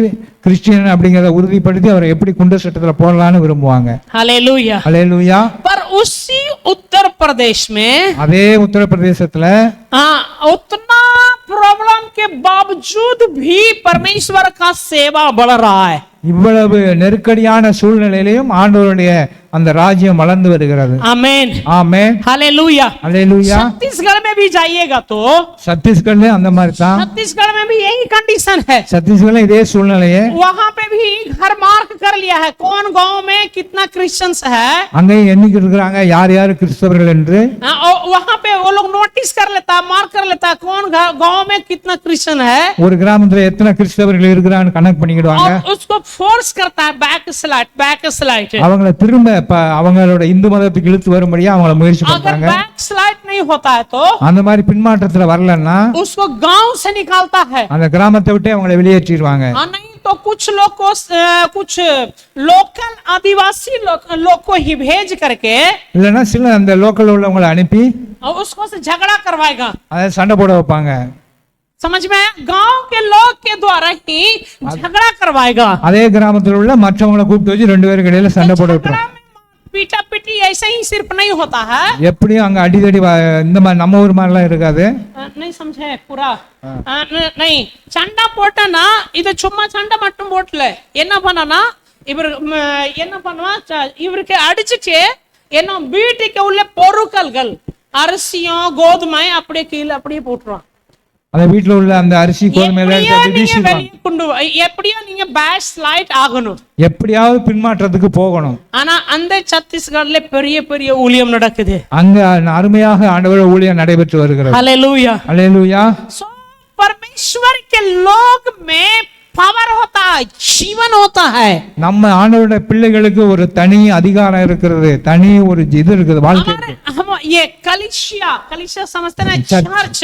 Speaker 2: கிறிஸ்டியன் அப்படிங்கறத உறுதிப்படுத்தி அவரை எப்படி குண்ட சட்டத்துல போடலாம்னு விரும்புவாங்க.
Speaker 1: Hallelujah
Speaker 2: hallelujah.
Speaker 1: पर उसी उत्तर प्रदेश में,
Speaker 2: அதே உத்தர பிரதேசத்துல
Speaker 1: उतना प्रॉब्लम के बावजूद भी परमेश्वर का सेवा बढ़ रहा है.
Speaker 2: இவ்வளவு நெருக்கடியான சூழ்நிலையிலும் ஆண்டவருடைய அந்த ராஜ்யம் வளர்ந்து வருகிறது.
Speaker 1: आमीन
Speaker 2: ஆமென்.
Speaker 1: Hallelujah
Speaker 2: hallelujah.
Speaker 1: छत्तीसगढ़ में भी जाइएगा तो
Speaker 2: சத்தீஸ்கர்ல அந்த மாதிரி தான்,
Speaker 1: छत्तीसगढ़ में भी यही कंडीशन है.
Speaker 2: சத்தீஸ்கர்ல இதே சூழ்நிலையே,
Speaker 1: वहां पे भी घर मार्क कर लिया है कौन गांव में कितना क्रिश्चियंस है,
Speaker 2: அங்கேயும் எண்ணிக்கிட்டு இருக்கிறாங்க யார் யார் கிறிஸ்தவர்கள் என்று.
Speaker 1: वहां पे वो लोग नोटिस कर लेता, मार्क कर लेता कौन गांव में कितना क्रिश्चियन है,
Speaker 2: ஒரு கிராமத்துல எத்தனை கிறிஸ்தவர்கள் இருக்கிறான்னு கணக்கு பண்ணிக்கிடுவாங்க.
Speaker 1: और उसको फोर्स करता है बैक स्लाइड.
Speaker 2: அவங்கள திரும்ப அவங்களோட இந்து மதத்துக்கு இழுத்து வரும்படியா அவங்கள முயற்சி
Speaker 1: अगर
Speaker 2: பண்றாங்க.
Speaker 1: बैक स्लाइड नहीं होता है तो
Speaker 2: அந்த மாதிரி பின்மாற்றத்துல வரலன்னா
Speaker 1: उसको गांव से निकालता है,
Speaker 2: அந்த கிராமத்தை விட்டு அவங்கள வெளியேற்றிடுவாங்க.
Speaker 1: नहीं तो कुछ लोग को कुछ लोकल आदिवासी लोग को ही भेज करके
Speaker 2: இல்லைன்னா சில அந்த லோக்கல் உள்ளவங்களை அனுப்பி
Speaker 1: और उसको से झगड़ा करवाएगा.
Speaker 2: அதை சண்டை போட வைப்பாங்க.
Speaker 1: समझ में? गांव के लोग के द्वारा ही झगड़ा करवाएगा.
Speaker 2: அதே கிராமத்தில் உள்ள மற்றவங்களை கூப்பிட்டு வச்சு ரெண்டு பேருக்கு இடையில சண்டை போட விட்டுரும்.
Speaker 1: पीटा पीटी ऐसा ही सिर्फ नहीं होता है,
Speaker 2: எப்படியும் அங்க அடிதடி இந்த மாதிரி நம்ம ஊர் மாதிரிலாம் இருக்காது.
Speaker 1: नहीं समझे पूरा? नहीं சண்டை போட்டனா இது சும்மா சண்டை மட்டும் போடல, என்ன பண்ணனா இவர் என்ன பண்ணுவா, இவருக்கு அடிச்சிட்டு என்ன வீட்டுக்கு உள்ள பொருட்கள் அரிசியும் கோதுமை அப்படியே கீழே அப்படியே போட்டுருவான்.
Speaker 2: அந்த வீட்டுல உள்ள அந்த அரிசி கோதுமை
Speaker 1: எப்படியோ நீங்க பேக் ஸ்லைட் ஆகணும்,
Speaker 2: எப்படியாவது பின்மாற்றத்துக்கு போகணும்.
Speaker 1: ஆனா அந்த சத்தீஸ்கர்ல பெரிய பெரிய ஊழியம் நடக்குது.
Speaker 2: அங்க அருமையாக ஆண்டவர் ஊழியம் நடைபெற்று வருகிறது.
Speaker 1: Hallelujah
Speaker 2: hallelujah.
Speaker 1: सो परमेश्वर के लोग में पावर होता है, जीवन होता है.
Speaker 2: நம்ம ஆண்டவருடைய பிள்ளைகளுக்கு ஒரு தனி அதிகாரம் இருக்கிறது, தனி ஒரு இது இருக்குது, வாழ்க்கை இருக்கு.
Speaker 1: हम ये कलीसिया समझते हैं, चर्च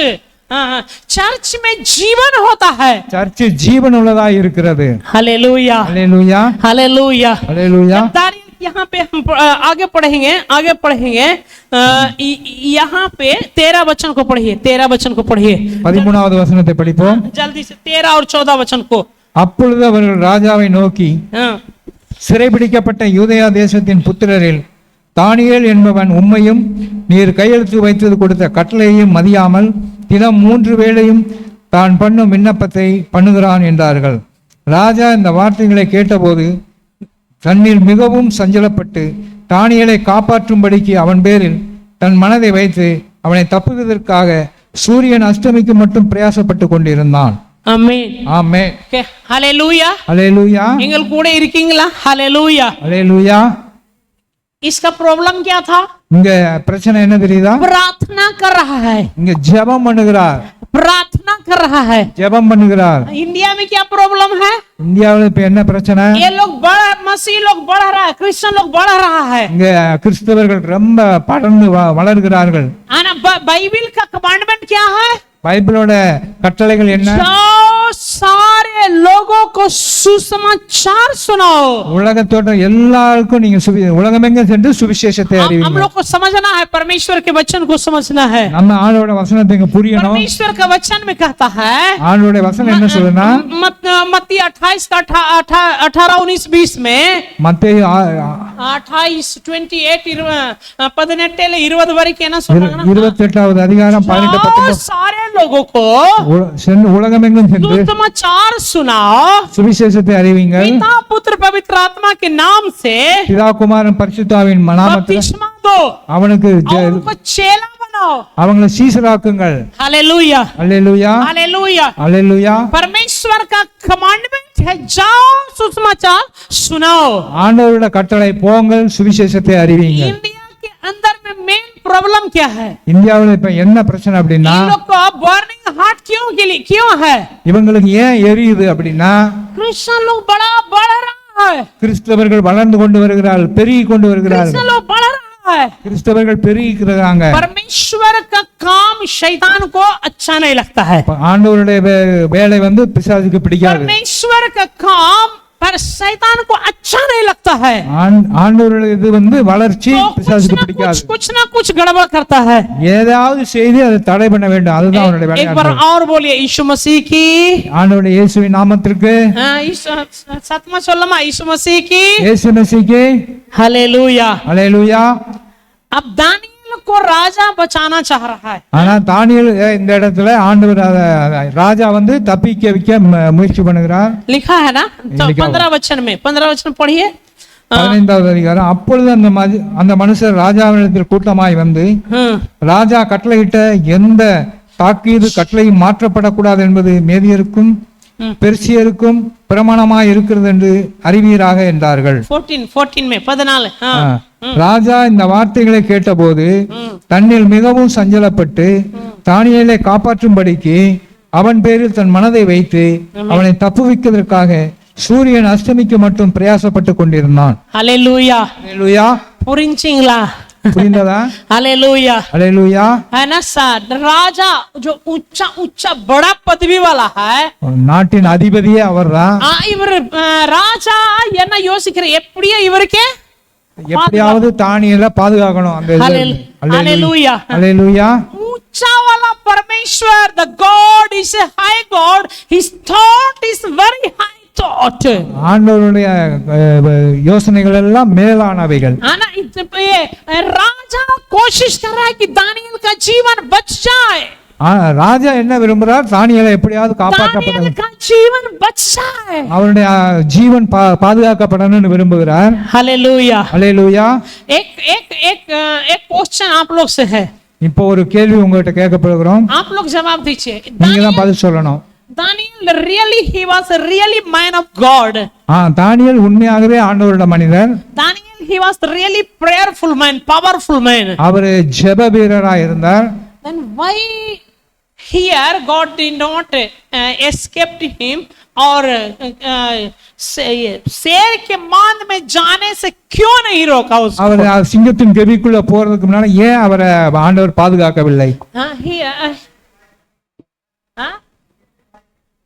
Speaker 1: चर्च में जीवन होता है,
Speaker 2: சர்ச் ஜீவன் உள்ளதா இருக்கிறது.
Speaker 1: Hallelujah
Speaker 2: hallelujah.
Speaker 1: हालेलुया.
Speaker 2: हालेलुया.
Speaker 1: यहाँ पे हम आगे पढ़ेंगे यहाँ पे 13 वचन को पढ़िए, 13 वचन को पढ़िए,
Speaker 2: 13வது வசனத்தை படிப்போம்.
Speaker 1: जल्दी से 13 और 14 वचन को.
Speaker 2: அப்பொழுது அவர்கள் ராஜாவை நோக்கி, சிறைபிடிக்கப்பட்ட யூதேயா தேசத்தின் புத்திரரில் தானியேல் என்பவன் உம்மையும் நீர் கையெழுத்து வைத்தது கொடுத்த கட்டளையையும் மதியாமல் தினம் 3 வேளையும் தான் பண்ணும் விண்ணப்பத்தை பண்ணுகிறான் என்றார்கள். ராஜா இந்த வார்த்தைகளை கேட்டபோது தன்னில் மிகவும் சஞ்சலப்பட்டு தானியேலை காப்பாற்றும்படிக்கு அவன் பேரில் தன் மனதை வைத்து அவனை தப்புவதற்காக சூரியன் அஸ்தமிக்கு மட்டும் பிரயாசப்பட்டு கொண்டிருந்தான்.
Speaker 1: ஆமென்.
Speaker 2: ஆமென்.
Speaker 1: ஓகே, ஹalleluya.
Speaker 2: ஹalleluya.
Speaker 1: எங்கள் கூட இருக்கீங்களா? ஹalleluya.
Speaker 2: ஹalleluya.
Speaker 1: इसका प्रॉब्लम क्या था?
Speaker 2: இங்க பிரச்சனை என்ன தெரியுதா?
Speaker 1: प्रार्थना कर रहा है,
Speaker 2: இங்க ஜெபம் பண்ணுகிறார்,
Speaker 1: प्रार्थना कर रहा है.
Speaker 2: ஜெபம் பண்ணுகிறார்.
Speaker 1: इंडिया में क्या प्रॉब्लम है?
Speaker 2: இந்தியாவுல இப்ப என்ன பிரச்சனை?
Speaker 1: ये लोग मसीह लोग बढ़ रहा है, क्रिश्चियन लोग बढ़ रहा है.
Speaker 2: இங்க கிறிஸ்தவர்கள் ரொம்ப படர்ந்து வளர்கிறார்கள்.
Speaker 1: आना बाइबल का कमांडमेंट क्या है?
Speaker 2: பைபிளோட கட்டளைகள் என்ன?
Speaker 1: सारे लोगों को सुसमाचार सुनाओ.
Speaker 2: உலகத்தோட எல்லாருக்கும் நீங்க உலகமெங்க சென்று சுவிசேஷத்தை
Speaker 1: हम
Speaker 2: அறிவிங்க.
Speaker 1: लोग को समझना है, परमेश्वर के वचन को समझना है.
Speaker 2: நம்ம ஆண்டவரோட வசனத்தை புரியணும்.
Speaker 1: परमेश्वर का वचन में कहता है,
Speaker 2: ஆண்டவரோட வசனம் என்ன சொல்லுனா?
Speaker 1: मत्ती 28 का 18 19 20 में,
Speaker 2: மத்தேயு
Speaker 1: 28 28 18 20 வரைக்கும் என்ன சொல்றாங்கன்னா,
Speaker 2: 28வது அதிகாரம் 18 19
Speaker 1: सारे लोगों को
Speaker 2: உலகமெங்கும் சென்று
Speaker 1: सुसमाचार सुनाओ,
Speaker 2: சுவிசேஷத்தை அறிவிங்க.
Speaker 1: पिता पुत्र पवित्र आत्मा के नाम से
Speaker 2: பிதா குமாரன் பரிசுத்தாவின் நாமத்தில்
Speaker 1: बपतिस्मा दो
Speaker 2: அவனுக்கு
Speaker 1: और उनको चेला बनाओ.
Speaker 2: அவங்களை சீஷராக்குங்கள்.
Speaker 1: हालेलुया,
Speaker 2: அல்லேலூயா,
Speaker 1: हालेलुया.
Speaker 2: அல்லேலூயா.
Speaker 1: परमेश्वर का कमांडमेंट है, जाओ सुसमाचार सुनाओ.
Speaker 2: ஆண்டவரோட கட்டளை போங்கள் சுவிசேஷத்தை அறிவிங்க.
Speaker 1: इंडिया के अंदर में मेन प्रॉब्लम क्या है?
Speaker 2: இந்தியாவுல இப்ப என்ன பிரச்சனை அப்படின்னா,
Speaker 1: इन लोग को बर्निंग हार्ट क्यों है?
Speaker 2: இவங்களுக்கு ஏன் எரியுது அப்படின்னா,
Speaker 1: क्रिश्चियन लोग बड़ा बढ़ रहा है,
Speaker 2: கிறிஸ்தவர்கள் வளர்ந்து கொண்டு வருகிறார்கள், பெருகி கொண்டு வருகிறார்கள்.
Speaker 1: क्रिश्चियन लोग बढ़ रहा है.
Speaker 2: கிறிஸ்தவர்கள் பெருகிக்கிறாங்க.
Speaker 1: परमेश्वर का काम शैतान को अच्छा नहीं लगता है.
Speaker 2: ஆண்டவருடைய வேலை பிசாசுக்கு பிடிக்காது.
Speaker 1: परमेश्वर का काम पर शैतान को अच्छा नहीं लगता है.
Speaker 2: ஆண்டவருடைய இது வளர்ச்சி பிசாசுக்கு பிடிக்காது.
Speaker 1: कुछ ना कुछ गड़बड़ करता है.
Speaker 2: ஏதாவது செய்து அதை தடை பண்ண வேண்டும், அதுதான் அவருடைய வேலை.
Speaker 1: एक बार और बोलिए, यीशु मसीह की,
Speaker 2: ஆண்டவருடைய இயேசுவின் நாமத்திற்கு,
Speaker 1: सतमा சொல்லமா, यीशु मसीह की,
Speaker 2: இயேசு மசீஹ்க்கு
Speaker 1: हालेलुया,
Speaker 2: हालेलुया.
Speaker 1: अब दानियेल को राजा बचाना चाह रहा है.
Speaker 2: ஆனா தானியேல் இந்த இடத்துல ஆண்டவர் ராஜா தப்பிக்க வைக்க முயற்சி பண்ணுகிறார்.
Speaker 1: लिखा है ना 15 वचन में, 15 वचन पढ़िए.
Speaker 2: 15வது அதிகாரம். அப்பொழுது அந்த மனுஷர் ராஜாவினிடத்தில் கூட்டமாய் வந்து, ராஜா கட்டளையிட்ட எந்த தாக்கீது கட்டளையும் மாற்றப்படக்கூடாது என்பது மேதியருக்கும் பெர்சியருக்கும் பிரமாணமாய் இருக்கிறது என்று அறிவீராக என்றார்கள்.
Speaker 1: 14 में 14.
Speaker 2: ராஜா இந்த வார்த்தைகளை கேட்டபோது தன்னில் மிகவும் சஞ்சலப்பட்டு தானியேலை காப்பாற்றும்படிக்கு அவன் பேரில் தன் மனதை வைத்து அவனை தப்புவிப்பதற்காக சூரியன் அஸ்தமிக்க மட்டும் பிரயாசப்பட்டு கொண்டிருந்தான்.
Speaker 1: हालेलुया,
Speaker 2: அல்லேலூயா.
Speaker 1: புரிஞ்சிங்களா?
Speaker 2: புரிந்ததா?
Speaker 1: हालेलुया,
Speaker 2: அல்லேலூயா.
Speaker 1: है ना सर? राजा जो ऊंचा ऊंचा बड़ा पदवी वाला है,
Speaker 2: நாட்டின் அதிபதியே அவர்தான்.
Speaker 1: இவர் ராஜா என்ன யோசிக்கிற, எப்படியே இவருக்கு
Speaker 2: எப்படியாவது தானியேலை பாதுகாக்கணும். அந்த
Speaker 1: हालेलुया,
Speaker 2: அல்லேலூயா.
Speaker 1: ऊंचा वाला परमेश्वर, the God is a high God, his thought is very high thought.
Speaker 2: ஆண்டவருடைய யோசனைகள் எல்லாம் மேலானவைகள்.
Speaker 1: आना राजा कोशिश कर रहा है कि दानियेल का जीवन बच जाए.
Speaker 2: ராஜா என்ன விரும்புறார்? தானியேலை எப்படியாவது காப்பாற்றப்பட,
Speaker 1: दानियेल का जीवन बच जाए,
Speaker 2: அவருடைய ஜீவன் பாதுகாக்கப்படணும்னு விரும்புகிறார்.
Speaker 1: हालेलुया,
Speaker 2: அல்லேலூயா.
Speaker 1: एक एक एक एक क्वेश्चन आप लोग से है,
Speaker 2: இப்போ ஒரு கேள்வி உங்ககிட்ட கேட்கப்படுகிறோம்,
Speaker 1: आप लोग जवाब दीजिए.
Speaker 2: நீங்க தான் பதில் சொல்லணும்.
Speaker 1: Daniel really, he was a really man of God.
Speaker 2: தானியேல் உண்மையாகவே ஆண்டவரோட மனிதர்.
Speaker 1: Daniel, he was really prayerful man, powerful man.
Speaker 2: அவர் ஜெப வீரராக இருந்தார்.
Speaker 1: Then why here God did not escape him और शेर के मांद में जाने से क्यों नहीं रोका उसको?
Speaker 2: அவர் சிங்கத்தின் கெபிக்குள்ள போறதுக்கு முன்னாடி ஏன் அவரை ஆண்டவர் பாதுகாக்கவில்லை?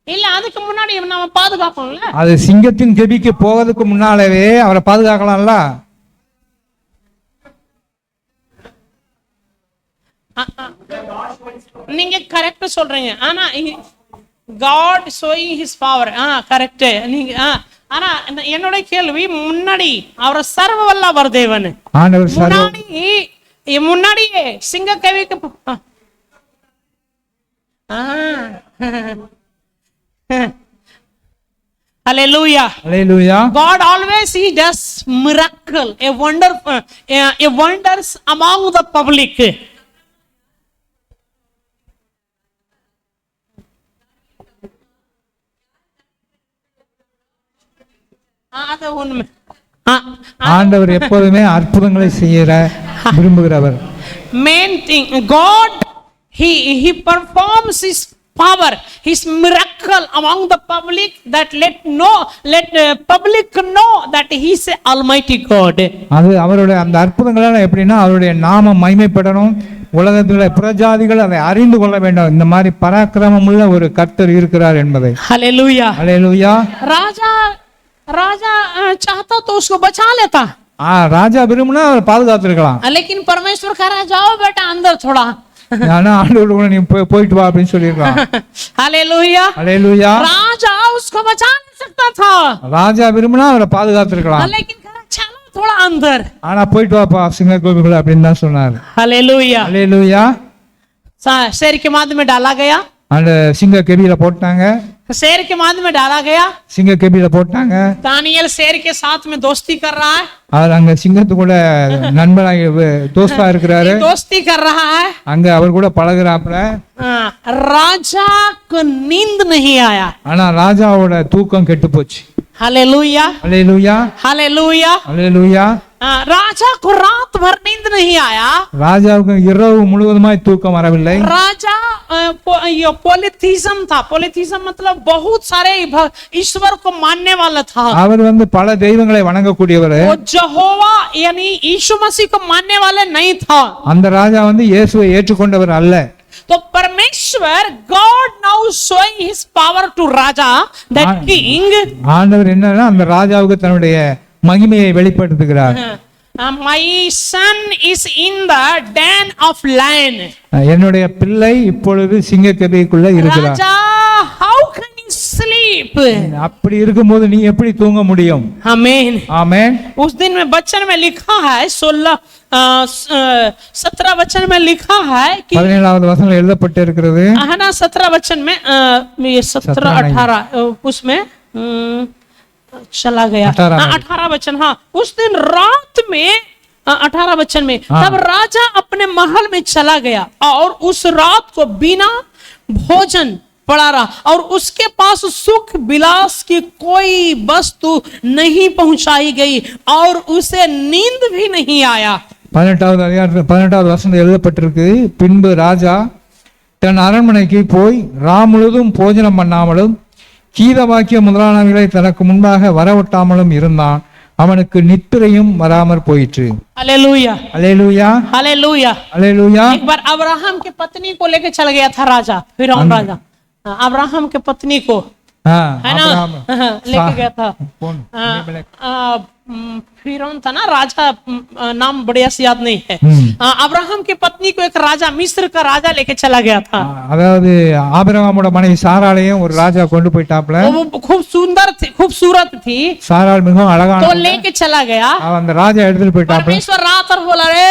Speaker 2: இல்ல அதுக்கு முன்னாடி நாம பாதுகாப்போம்ல. அது சிங்கத்தின் கெபிக்கு போகிறதுக்கு முன்னாலவே அவரை பாதுகாக்கலாம்ல.
Speaker 1: நீங்க கரெக்ட் சொல்றீங்க, ஆனா God showing his power, correct நீங்க. ஆனா என்னோட கேள்வி, முன்னாடி அவர் சர்வ வல்லவர் தேவன், முன்னாடியே சிங்க கவிக்கு Hallelujah.
Speaker 2: Hallelujah.
Speaker 1: God always he does miracle, a wonders among the public. அது உண்மை.
Speaker 2: ஆண்டவர் எப்போதுமே அற்புதங்களை செய்யற விரும்புகிறவர்.
Speaker 1: Main thing, God, he performs his power, his miracle among the public, that let public know that he is Almighty God.
Speaker 2: அது அவருடைய அந்த அற்புதங்களால எப்படின்னா அவருடைய நாமம் மகிமைப்படணும், உலகத்துல பிரஜாதிகள் அதை அறிந்து கொள்ள வேண்டும், இந்த மாதிரி பராக்கிரமமுள்ள ஒரு கர்த்தர் இருக்கிறார் என்பதை.
Speaker 1: Hallelujah.
Speaker 2: ஹல்லேலூயா.
Speaker 1: राजा चाहता तो उसको बचा लेता.
Speaker 2: ராஜா விரும்பினா அவர் பாதுகாத்திருக்கலாம்.
Speaker 1: लेकिन परमेश्वर कह रहा जाओ बेटा अंदर थोड़ा.
Speaker 2: ஆனா ஆண்டவர் கூட நீ போயிட்டு வா அப்படின்னு சொல்லிருக்கான்.
Speaker 1: हालेलुया.
Speaker 2: हालेलुया.
Speaker 1: राजा उसको बचा नहीं सकता था.
Speaker 2: ராஜா விரும்பினா அவரை பாதுகாத்திருக்கலாம்.
Speaker 1: लेकिन कह रहा चलो थोड़ा अंदर.
Speaker 2: ஆனா போயிட்டு வாப்பா சிங்கக்கோவிலுக்குள்ள அப்படின்னு தான் சொன்னார்.
Speaker 1: हालेलुया.
Speaker 2: हालेलुया.
Speaker 1: शेर के माद में डाला गया.
Speaker 2: அந்த சிங்க கெபியில போட்டாங்க.
Speaker 1: शेर के माद में डाला गया.
Speaker 2: சிங்க கெபியில போட்டாங்க.
Speaker 1: दानियल शेर के साथ में दोस्ती कर रहा है.
Speaker 2: அவர் அங்க சிங்கத்து கூட நண்பனாக தோஸ்தா இருக்கிறாரு.
Speaker 1: दोस्ती कर रहा है.
Speaker 2: அங்க அவர் கூட பழகுறாப்ல.
Speaker 1: राजा को नींद नहीं आया.
Speaker 2: ஆனா ராஜாவோட தூக்கம் கெட்டு போச்சு.
Speaker 1: हालेलुया.
Speaker 2: हालेलुया.
Speaker 1: हालेलुया.
Speaker 2: हालेलुया.
Speaker 1: राजा को रात भर नींद नहीं आया.
Speaker 2: ராஜாவுக்கு இரவு முழுவதுமாய் தூக்கம் வரவில்லை.
Speaker 1: राजा पॉलिथिज्म था. पॉलिथिज्म मतलब बहुत सारे ईश्वर को मानने वाला था.
Speaker 2: அவர் பல தெய்வங்களை வணங்கக்கூடியவர்.
Speaker 1: वो यहोवा यानी यीशु मसीह को मानने वाला नहीं था.
Speaker 2: அந்த ராஜா இயேசுவை ஏற்றுக்கொண்டவர் அல்ல.
Speaker 1: तो परमेश्वर God now showing his power to Raja, that king.
Speaker 2: ஆண்டவர் என்னன்னா அந்த ராஜாவுக்கு தன்னுடைய மகிமையை வெளிப்படுத்துகிறார்.
Speaker 1: My son is in the den of lion.
Speaker 2: என்னுடைய பிள்ளை இப்பொழுது சிங்கக்கெபிக்குள்ள இருக்கிறார்.
Speaker 1: Raja, how can you sleep?
Speaker 2: அப்படி இருக்கும்போது நீ எப்படி தூங்க முடியும்?
Speaker 1: आमीन.
Speaker 2: आमीन.
Speaker 1: उस दिन में वचन में लिखा है 17 वचन में लिखा है कि
Speaker 2: 17வது வசனம் எழுதப்பட்டு இருக்கிறது.
Speaker 1: है ना 17 वचन में ये 17 18 उसमें चला गया 18 वचन. हाँ, उस दिन रात में 18 वचन में तब राजा अपने महल में चला गया और उस रात को बिना भोजन पड़ा रहा और उसके पास सुख विलास की कोई वस्तु नहीं पहुंचाई गई और उसे नींद भी नहीं आया.
Speaker 2: 18வது வசனம் எழுதப்பட்டிருக்கு. பின்பு ராஜா தன் அரண்மனைக்கு போய் முழுதும் போஜனம் பண்ணாமலும் கீதவாக்கிய முதலானவைகளை தனக்கு முன்பாக வரவிட்டாமலும் இருந்தான். அவனுக்கு நித்திரையும் வராமற் போயிற்று.
Speaker 1: हालेलुया.
Speaker 2: हालेलुया.
Speaker 1: हालेलुया.
Speaker 2: हालेलुया.
Speaker 1: एक बार अब्राहम की पत्नी को लेकर चल गया था राजा, फिरौन राजा. अब्राहम की पत्नी को है ना लेके गया था. फिरौन था ना राजा, नाम बढ़िया से याद नहीं है. अब्राहम की पत्नी को एक राजा, मिस्र का राजा लेके चला गया था.
Speaker 2: அதாவது ஆபிரகாமோட மனைவி சாராளையும் ஒரு ராஜா கொண்டு போயிட்டாப்ல.
Speaker 1: वो खूब सुंदर थी, खूबसूरत थी.
Speaker 2: சாராள் மிகவும் அழகான.
Speaker 1: तो लेके चला गया.
Speaker 2: அந்த ராஜா எடுத்துட்டு போயிட்டாப்ல.
Speaker 1: परमेश्वर रात और बोला रे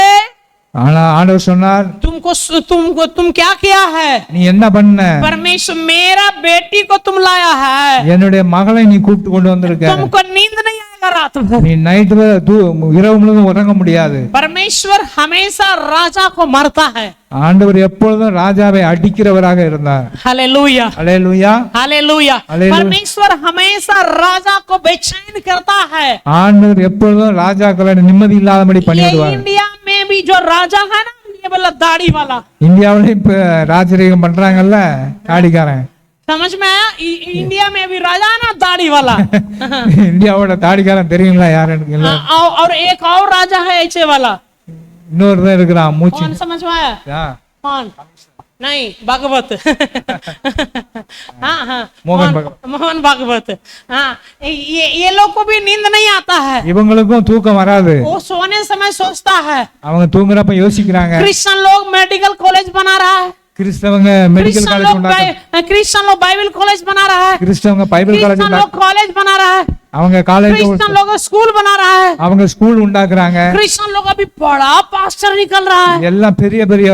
Speaker 2: ஆனா ஆண்டவர் சொன்னார்,
Speaker 1: तुम क्या किया है?
Speaker 2: நீ என்ன பண்ண?
Speaker 1: परमेश्वर मेरा बेटी को तुम लाया है.
Speaker 2: என்னுடைய மகளை நீ கூப்பிட்டு கொண்டு வந்திருக்க.
Speaker 1: तुमको नींद नहीं आएगा रात भर.
Speaker 2: நீ நைட் இரவு முழுவதும் உறங்க முடியாது.
Speaker 1: परमेश्वर हमेशा राजा को मारता है.
Speaker 2: ஆண்டவர் எப்பொழுதும் ராஜாவை அடிக்கிறவராக இருந்தார்.
Speaker 1: हालेलुया.
Speaker 2: हालेलुया.
Speaker 1: हालेलुया. परमेश्वर हमेशा राजा को बेचैन करता है.
Speaker 2: ஆண்டவர் எப்பொழுதும் ராஜாக்களை நிம்மதி இல்லாதபடி பண்ணிடுவார்.
Speaker 1: इंडिया में भी जो राजा है ना, ये वाला दाढ़ी वाला,
Speaker 2: இந்தியாவுல இப்ப ராஜரீகம் பண்றாங்கல்ல தாடிக்காரன்.
Speaker 1: समझ में आया? इंडिया में भी राजा ना दाढ़ी वाला.
Speaker 2: இந்தியாவோட தாடிக்காரன் தெரியுங்களா யாருன்னு?
Speaker 1: और एक और राजा है ऐसे वाला.
Speaker 2: இன்னொரு தான் இருக்கிறான் மூச்சு.
Speaker 1: कौन समझ में आया? कौन? नहीं, भागवत. हाँ हाँ, मोहन भागवत. हाँ, ये लोग को भी नींद नहीं आता है.
Speaker 2: இவங்களுக்கும் தூக்கம் வராது.
Speaker 1: वो सोने समय सोचता है.
Speaker 2: அவங்க தூங்குறப்ப யோசிக்கிறாங்க.
Speaker 1: क्रिश्चियन लोग मेडिकल कॉलेज बना रहा है.
Speaker 2: கிறிஸ்தவங்க மெடிக்கல் காலேஜ் உண்டாக்குறாங்க.
Speaker 1: क्रिश्चियन लोग बाइबल कॉलेज बना रहा है.
Speaker 2: கிறிஸ்தவங்க பைபிள் காலேஜ்
Speaker 1: कॉलेज बना रहा है.
Speaker 2: அவங்க காலேஜ்
Speaker 1: क्रिश्चियन लोग स्कूल बना रहा है.
Speaker 2: அவங்க ஸ்கூல் உண்டாக்குறாங்க.
Speaker 1: क्रिश्चियन लोग अभी बड़ा पास्टर निकल रहा है.
Speaker 2: எல்லாம் பெரிய பெரிய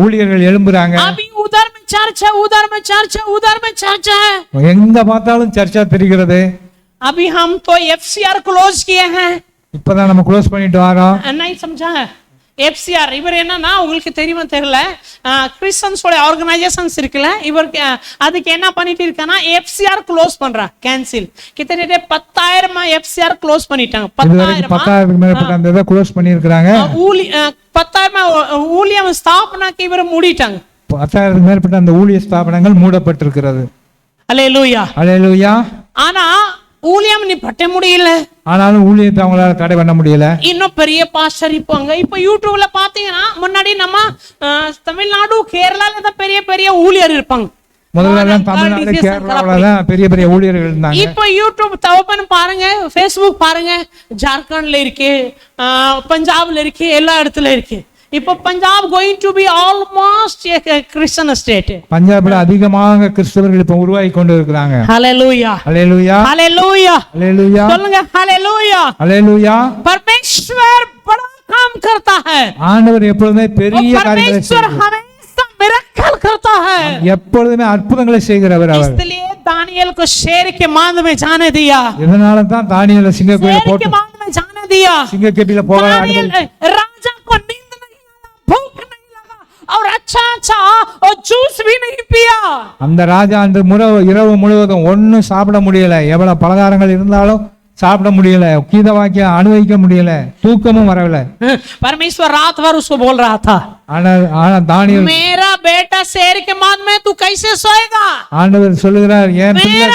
Speaker 2: ஊழியர்கள் எழும்புறாங்க.
Speaker 1: अभी उधर में चर्च है, उधर में चर्च है, उधर में चर्च है.
Speaker 2: எங்க பார்த்தாலும் சர்ச்சா தெரிகிறது.
Speaker 1: अभी हम तो FCR क्लोज किए हैं.
Speaker 2: இப்பதான் நம்ம க்ளோஸ் பண்ணிட்டு வரோம்.
Speaker 1: नहीं समझा है? எஃப்சிஆர் இவர் என்னன்னா உங்களுக்கு தெரியுமா தெரியல, கிறிஸ்டியன்ஸோட ஆர்கனைசேஷன்ஸ் இருக்குல்ல, இவருக்கு அதுக்கு என்ன பண்ணிட்டு இருக்கானா எஃப்சிஆர் க்ளோஸ் பண்றான், கேன்சல். கிட்டத்தட்ட 10,000 எஃப்சிஆர் க்ளோஸ் பண்ணிட்டாங்க.
Speaker 2: 10,000 க்ளோஸ் பண்ணிருக்காங்க.
Speaker 1: 10,000 ஊழியம் ஸ்தாபனாக்கு இவர் மூடிட்டாங்க.
Speaker 2: 10,000 மேற்பட்ட அந்த ஊழிய ஸ்தாபனங்கள் மூடப்பட்டிருக்கிறது.
Speaker 1: அல்லேலூயா
Speaker 2: அல்லேலூயா.
Speaker 1: ஆனா ஊழியம் நீ பட்ட முடியல,
Speaker 2: ஆனாலும் ஊழியத்தை அவங்களால தடை பண்ண முடியல.
Speaker 1: இன்னும் பெரிய பாஸ்டர் இருப்பாங்க. இப்ப யூடியூப்ல பாத்தீங்கன்னா முன்னாடி நம்ம தமிழ்நாடு கேரளால தான் பெரிய பெரிய ஊழியர் இருப்பாங்க.
Speaker 2: முதல்ல தமிழ்நாடு கேரளாவுல தான் பெரிய பெரிய ஊழியர்கள் இருந்தாங்க.
Speaker 1: இப்ப யூடியூப் தவப்பன் பாருங்க, ஃபேஸ்புக் பாருங்க, ஜார்க்கண்ட்ல இருக்கு, பஞ்சாப்ல இருக்கு, எல்லா இடத்துல இருக்கு. இப்போ Punjab going to be almost a Christian state.
Speaker 2: பஞ்சாப்ல அதிகமாக கிறிஸ்தவர்கள் இப்ப உருவாகி கொண்டு இருக்காங்க.
Speaker 1: ஹalleluya
Speaker 2: ஹalleluya
Speaker 1: ஹalleluya
Speaker 2: ஹalleluya.
Speaker 1: சொல்லுங்க ஹalleluya
Speaker 2: ஹalleluya.
Speaker 1: परमेश्वर बड़ा काम करता है.
Speaker 2: ஆண்டவர் எப்பொழுதுமே பெரிய காரியங்களை
Speaker 1: परमेश्वर हमेशा मिरेकल करता है.
Speaker 2: எப்பொழுதுமே அற்புதங்களை செய்கிறவர் அவர்.
Speaker 1: इसलिए दानियेल को शेर के मांद में जाने दिया.
Speaker 2: இதனால தான் தானியேலை சிங்கக்குகையில போட்டு
Speaker 1: शेर के मांद में जाने दिया.
Speaker 2: சிங்கக்கேபில போக
Speaker 1: राजा को नींद नहीं आया, भूख नहीं लगा और अच्छा और जूस भी नहीं पिया.
Speaker 2: அந்த ராஜா அந்த இரவு முழுவதும் ஒன்னும் சாப்பிட முடியல. எவ்வளவு பலகாரங்கள் இருந்தாலும் சாப்பிட முடியல, கீத வாக்கியம் அனுபவிக்க முடியல, தூக்கமும் வரல.
Speaker 1: परमेश्वर रात भर उसको बोल रहा था,
Speaker 2: ஆனா தானியேல்
Speaker 1: मेरा बेटा शेर के मांद में तू कैसे सोएगा.
Speaker 2: ஆண்டவர் சொல்லுகிறார், என் பிள்ளை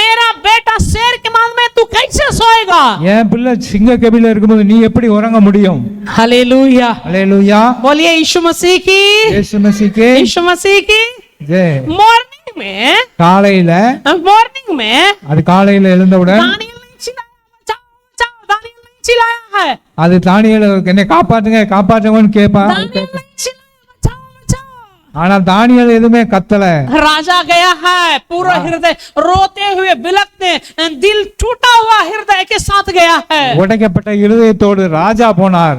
Speaker 1: मेरा बेटा शेर के मांद में तू कैसे सोएगा.
Speaker 2: என் பிள்ளை சிங்கக்கேபில இருக்கும்போது நீ எப்படி உறங்க முடியும்.
Speaker 1: Hallelujah
Speaker 2: hallelujah.
Speaker 1: बोलिए यीशु मसीह की,
Speaker 2: यीशु मसीह की,
Speaker 1: यीशु मसीह की
Speaker 2: जय.
Speaker 1: मॉर्निंग में,
Speaker 2: காலையில
Speaker 1: मॉर्निंग में
Speaker 2: அது காலையில எழுந்தவுடன்
Speaker 1: दानियेल नहीं चिल्लाया, बचाओ बचाओ, दानियेल नहीं चिल्लाया है.
Speaker 2: அது தானியேல் என்னை காப்பாற்றுங்க காப்பாற்றுங்கன்னு கேட்பா.
Speaker 1: दानियेल नहीं चिल्लाया, बचाओ बचाओ.
Speaker 2: ஆனா தானியேல் எதுவுமே கத்தல.
Speaker 1: राजा गया है पूरा हृदय रोते हुए बिलखते, दिल टूटा हुआ हृदय के साथ गया है.
Speaker 2: உடைக்கப்பட்ட இருதயத்தோடு ராஜா போனார்.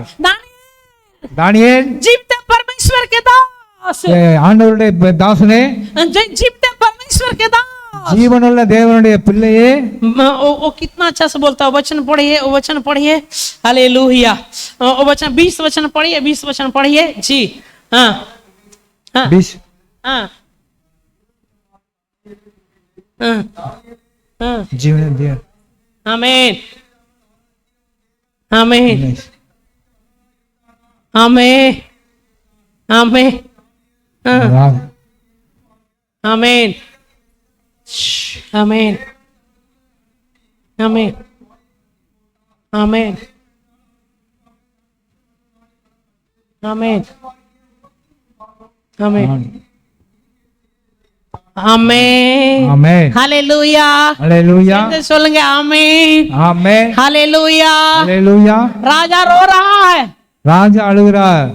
Speaker 2: தானியேல்
Speaker 1: जीवते परमेश्वर के दास,
Speaker 2: ஆண்டவருடைய தாசனே,
Speaker 1: जीवते परमेश्वर के दास,
Speaker 2: ஜீவனுள்ள தேவனுடைய பிள்ளையே.
Speaker 1: वो कितना अच्छा से बोलता है. वचन पढ़िए, वो वचन पढ़िए. हालेलुया. वो वचन 20 वचन पढ़िए, 20 वचन पढ़िए जी. हाँ हाँ हाँ हाँ.
Speaker 2: जीवन दिया.
Speaker 1: आमीन आमीन आमीन आमीन आमीन आमीन आमीन आमीन आमीन आमीन आमीन
Speaker 2: ஆமென்.
Speaker 1: Hallelujah
Speaker 2: hallelujah.
Speaker 1: சொல்லுங்க ஆமென்
Speaker 2: ஆமென்.
Speaker 1: हालेलुया.
Speaker 2: हालेलुया.
Speaker 1: राजा रो रहा है.
Speaker 2: ராஜா அழுகிறார்.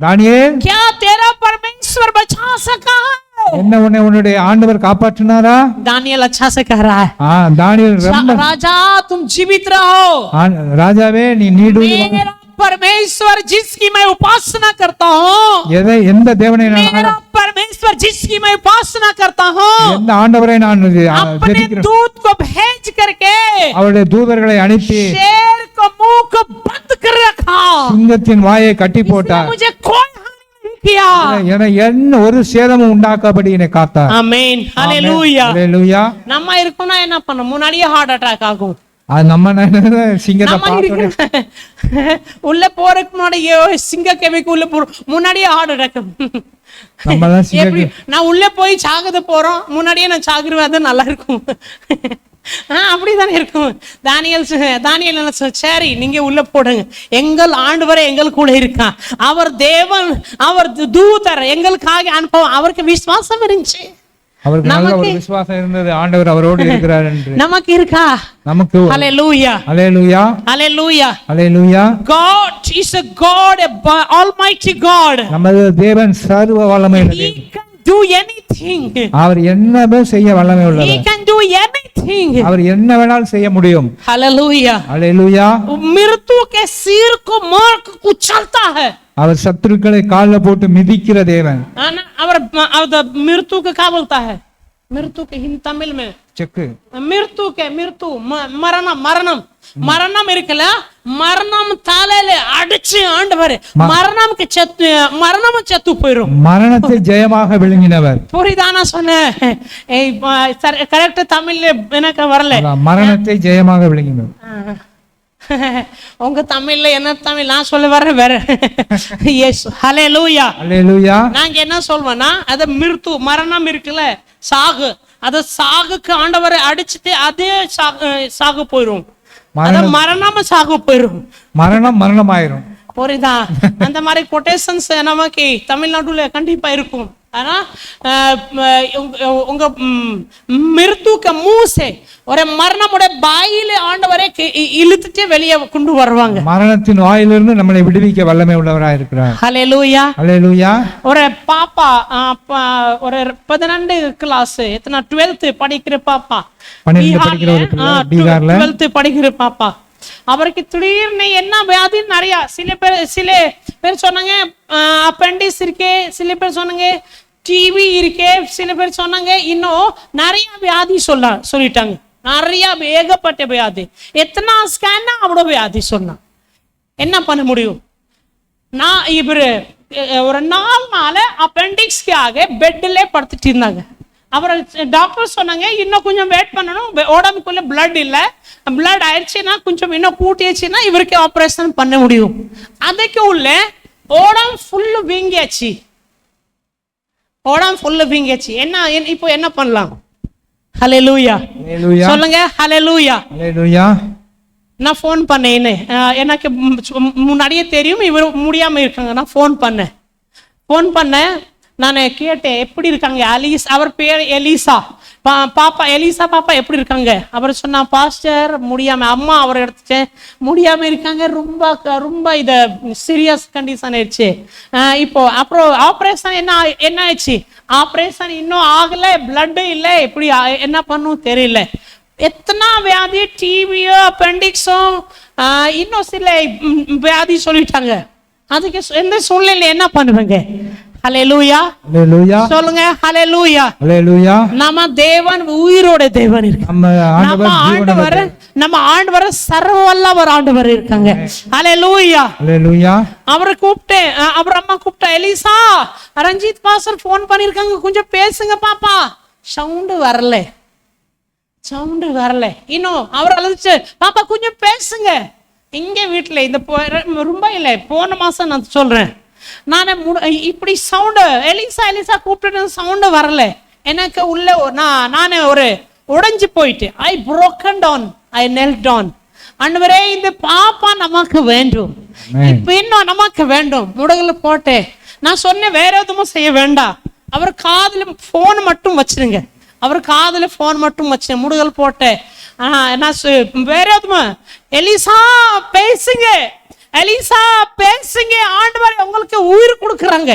Speaker 2: தானியேல்
Speaker 1: क्या तेरा परमेश्वर बचा सका है.
Speaker 2: என்ன உன்னுடைய ஆண்டவர் காப்பாற்றினாரா.
Speaker 1: दानियेल अच्छा से कह रहा है.
Speaker 2: தானியேல் ரொம்ப
Speaker 1: राजा तुम जीवित रहो.
Speaker 2: ராஜாவே நீ நீடுவீர்.
Speaker 1: मेरा परमेश्वर जिसकी मैं उपासना करता हूँ,
Speaker 2: எந்த தேவனை நான்
Speaker 1: मेरा परमेश्वर जिसकी मैं उपासना करता हूँ,
Speaker 2: எந்த ஆண்டவரை நான்
Speaker 1: अपने दूत को भेज करके
Speaker 2: அவருடைய தூதர்களை அனுப்பி
Speaker 1: शेर को मुंह को बंद कर रखा.
Speaker 2: சிங்கத்தின் வாயை கட்டி போட்டார்.
Speaker 1: मुझे कोई हानि नहीं किया.
Speaker 2: என்ன ஒரு சேதமும் உண்டாக்காதபடி என்னை காத்தார்.
Speaker 1: ஆமென். ஹalleluya.
Speaker 2: ஹalleluya.
Speaker 1: நம்ம இருக்கோம்னா என்ன பண்ண, முன்னாடியே ஹார்ட் அட்டாக் ஆகும்.
Speaker 2: அது நம்ம சிங்கத்தை பார்த்தோம்
Speaker 1: உள்ள போறதுக்கு முன்னாடி சிங்க கெவிக்கு உள்ள போற முன்னாடியே ஹார்ட் அட்டாக்.
Speaker 2: நம்ம தான் சிங்க
Speaker 1: நான் உள்ள போய் சாகத போறோம், முன்னாடியே நான் சாகுருவேன், அது நல்லா இருக்கும். அப்படிதானே இருக்கும். தானியேல் சரி நீங்க உள்ள போடுங்க, எங்கள் ஆண்டவரே எங்கள் கூட இருக்கா, அவர் தேவன், அவர் தூதர் எங்களுக்காக அனுப்பவும். அவருக்கு விசுவாசம் இருந்துச்சு,
Speaker 2: அவருக்கு நல்ல ஒரு விசுவாசம் இருந்தது, ஆண்டவர் அவரோடு இருக்கிறார் என்று.
Speaker 1: நமக்கு இருக்கா?
Speaker 2: நமக்கு.
Speaker 1: ஹalleluya
Speaker 2: ஹalleluya
Speaker 1: ஹalleluya
Speaker 2: ஹalleluya.
Speaker 1: God is a God, a almighty God.
Speaker 2: நமது தேவன் சர்வ வல்லமை உள்ளவர்.
Speaker 1: He can do anything.
Speaker 2: அவர் என்னவே செய்ய வல்லமை உள்ளவர்.
Speaker 1: He can do anything.
Speaker 2: அவர் என்ன வேணாலும் செய்ய முடியும்.
Speaker 1: Hallelujah.
Speaker 2: Hallelujah.
Speaker 1: मृत्यु के सिर को मार के उछलता है.
Speaker 2: அவர் சத்துருக்களை கால்ல போட்டு மிதிக்கிற தேவன்.
Speaker 1: அவர் मृत्यु को क्या बोलता है? मृत्यु के हिंदी तमिल में
Speaker 2: செக்கு.
Speaker 1: मृत्यु के मृत्यु मरणम मरणम மரணம் இருக்குல்ல, மரணம் தலையில அடிச்சு ஆண்டவர் மரணமும் செத்து போயிரும்.
Speaker 2: மரணத்தை ஜெயமாக விழுங்கினவர்.
Speaker 1: புரியுதா நான் சொன்னேன்? கரெக்ட் தமிழ்ல எனக்கு வரல.
Speaker 2: மரணத்தை ஜெயமாக விழுங்கினவர்.
Speaker 1: உங்க தமிழ்ல என்ன தமிழ் நான் சொல்ல வர்றேன் வேற. இயேசு ஹல்லேலூயா.
Speaker 2: ஹல்லேலூயா.
Speaker 1: நாங்க என்ன சொல்வோம்னா, அத மரணம் இருக்குல்ல, சாகு, அத சாகுக்கு ஆண்டவரை அடிச்சுட்டு அதே சாகு போயிரும். மரணம் சாகு போயிரும்.
Speaker 2: மரணமாயிரும்.
Speaker 1: புரியுதா? அந்த மாதிரி கொட்டேஷன்ஸ் நமக்கு தமிழ்நாட்டுல கண்டிப்பா இருக்கும். ஆனா உங்க மிருத்துக்க மூசே ஒரு மரணமுடைய பாயில ஆண்டவரை இழுத்துட்டு வெளியே கொண்டு வருவாங்க.
Speaker 2: மரணத்தின் வாயிலிருந்து நம்மளை விடுவிக்க வல்லமை உள்ளவராக இருக்கிறார்.
Speaker 1: ஹல்லேலூயா.
Speaker 2: ஹல்லேலூயா.
Speaker 1: ஒரு பாப்பா ஒரு 12 கிளாஸ் 12th படிக்கிற பாப்பா, 12th படிக்கிற பாப்பா, அவருக்கு திடீர்னு என்ன வியாதி நிறைய, சில பேர் சொன்னாங்க அப்பெண்டிஸ் இருக்கே, சில பேர் சொன்னாங்க டிவி இருக்கே, சில பேர் சொன்னாங்க இன்னும் நிறைய வியாதி சொல்லிட்டாங்க. நிறைய ஏகப்பட்ட வியாதி, எத்தனை ஸ்கேன் அவ்வளோ வியாதி சொன்னா என்ன பண்ண முடியும்? நான் இவரு ஒரு 4 நாள் அப்பெண்டிக்ஸ்க்காக பெட்ல படுத்துட்டு இருந்தாங்க. அப்புறம் டாக்டர் சொன்னாங்க இன்னும் கொஞ்சம் வெயிட் பண்ணணும், உடம்புக்குள்ள பிளட் இல்லை, பிளட் ஆயிடுச்சுன்னா கொஞ்சம் இன்னும் கூட்டியாச்சுன்னா இவருக்கு ஆப்ரேஷன் பண்ண முடியும். அதுக்கு உள்ள உடம்பு ஃபுல்லு வீங்கியாச்சு, உடம்பு ஃபுல்லு வீங்கியாச்சு. இப்போ என்ன பண்ணலாம்? ஹல்லேலூயா சொல்லுங்க. ஹல்லேலூயா.
Speaker 2: ஹல்லேலூயா.
Speaker 1: நான் ஃபோன் பண்ணேன், எனக்கு முன்னாடியே தெரியும் இவர் முடியாம இருக்காங்க. நான் ஃபோன் பண்ணேன், நான் கேட்டேன் எப்படி இருக்காங்க அலிஸ், அவர் பேர் எலிசா பாப்பா, எலிசா பாப்பா எப்படி இருக்காங்க? அவர் சொன்னா பாஸ்டர் முடியாம, அம்மா அவர் எடுத்துட்டேன், முடியாம இருக்காங்க, ரொம்ப ரொம்ப இத சீரியஸ் கண்டிஷன் ஆயிடுச்சு. இப்போ அப்புறம் ஆப்ரேஷன் என்ன ஆயிடுச்சு? ஆப்ரேஷன் இன்னும் ஆகல, பிளட் இல்லை, எப்படி என்ன பண்ணும் தெரியல. எத்தனை வியாதி, டிவியோ அப்பெண்டிக்ஸோ இன்னும் சில வியாதி சொல்லிட்டாங்க. அதுக்கு எந்த சூழ்நிலை என்ன பண்ணுவாங்க? ஹல்லேலூயா.
Speaker 2: ஹல்லேலூயா.
Speaker 1: சொல்லுங்க ஹல்லேலூயா.
Speaker 2: ஹல்லேலூயா.
Speaker 1: நம்ம தேவன் உயிரோட தேவன் இருக்கு. நம்ம ஆண்டவர் சர்வ வல்லவர் ஆண்டவர் இருக்காங்க. ஹல்லேலூயா.
Speaker 2: ஹல்லேலூயா.
Speaker 1: அவரை கூப்பிட்டேன், அவர் அம்மா கூப்பிட்டா, எலிசா ரஞ்சித் பாஸ்டர் ஃபோன் பண்ணிருக்காங்க, கொஞ்சம் பேசுங்க பாப்பா. சவுண்ட் வரல இன்னும். அவர் அழைச்சு, பாப்பா கொஞ்சம் பேசுங்க. இங்க வீட்டுல இந்த ரொம்ப இல்லை, போன மாசம் நான் சொல்றேன், நான் இப்படி சவுண்ட் எலிசா கூப்பிட்டு சவுண்ட் வரல. எனக்கு உள்ள நானே ஒரு உடைஞ்சு போயிட்டு, ஐ broken down, I knelt down. ஆண்டவரே இந்த பாப்பா நமக்கு வேண்டும், இப்ப இன்னும் நமக்கு வேண்டும். முடகுல போட்டேன், நான் சொன்னேன் வேற எதுவும் செய்ய வேண்டாம், அவர் காதுல போன் மட்டும் வச்சிருங்க, அவர் காதுல போன் மட்டும் வச்சேன், முடுகல் போட்டேன். வேற எதுவும் எலிசா பேசுங்க, எலிசா பேசுங்க, ஆண்டவர் உங்களுக்கு உயிர் கொடுக்குறாங்க.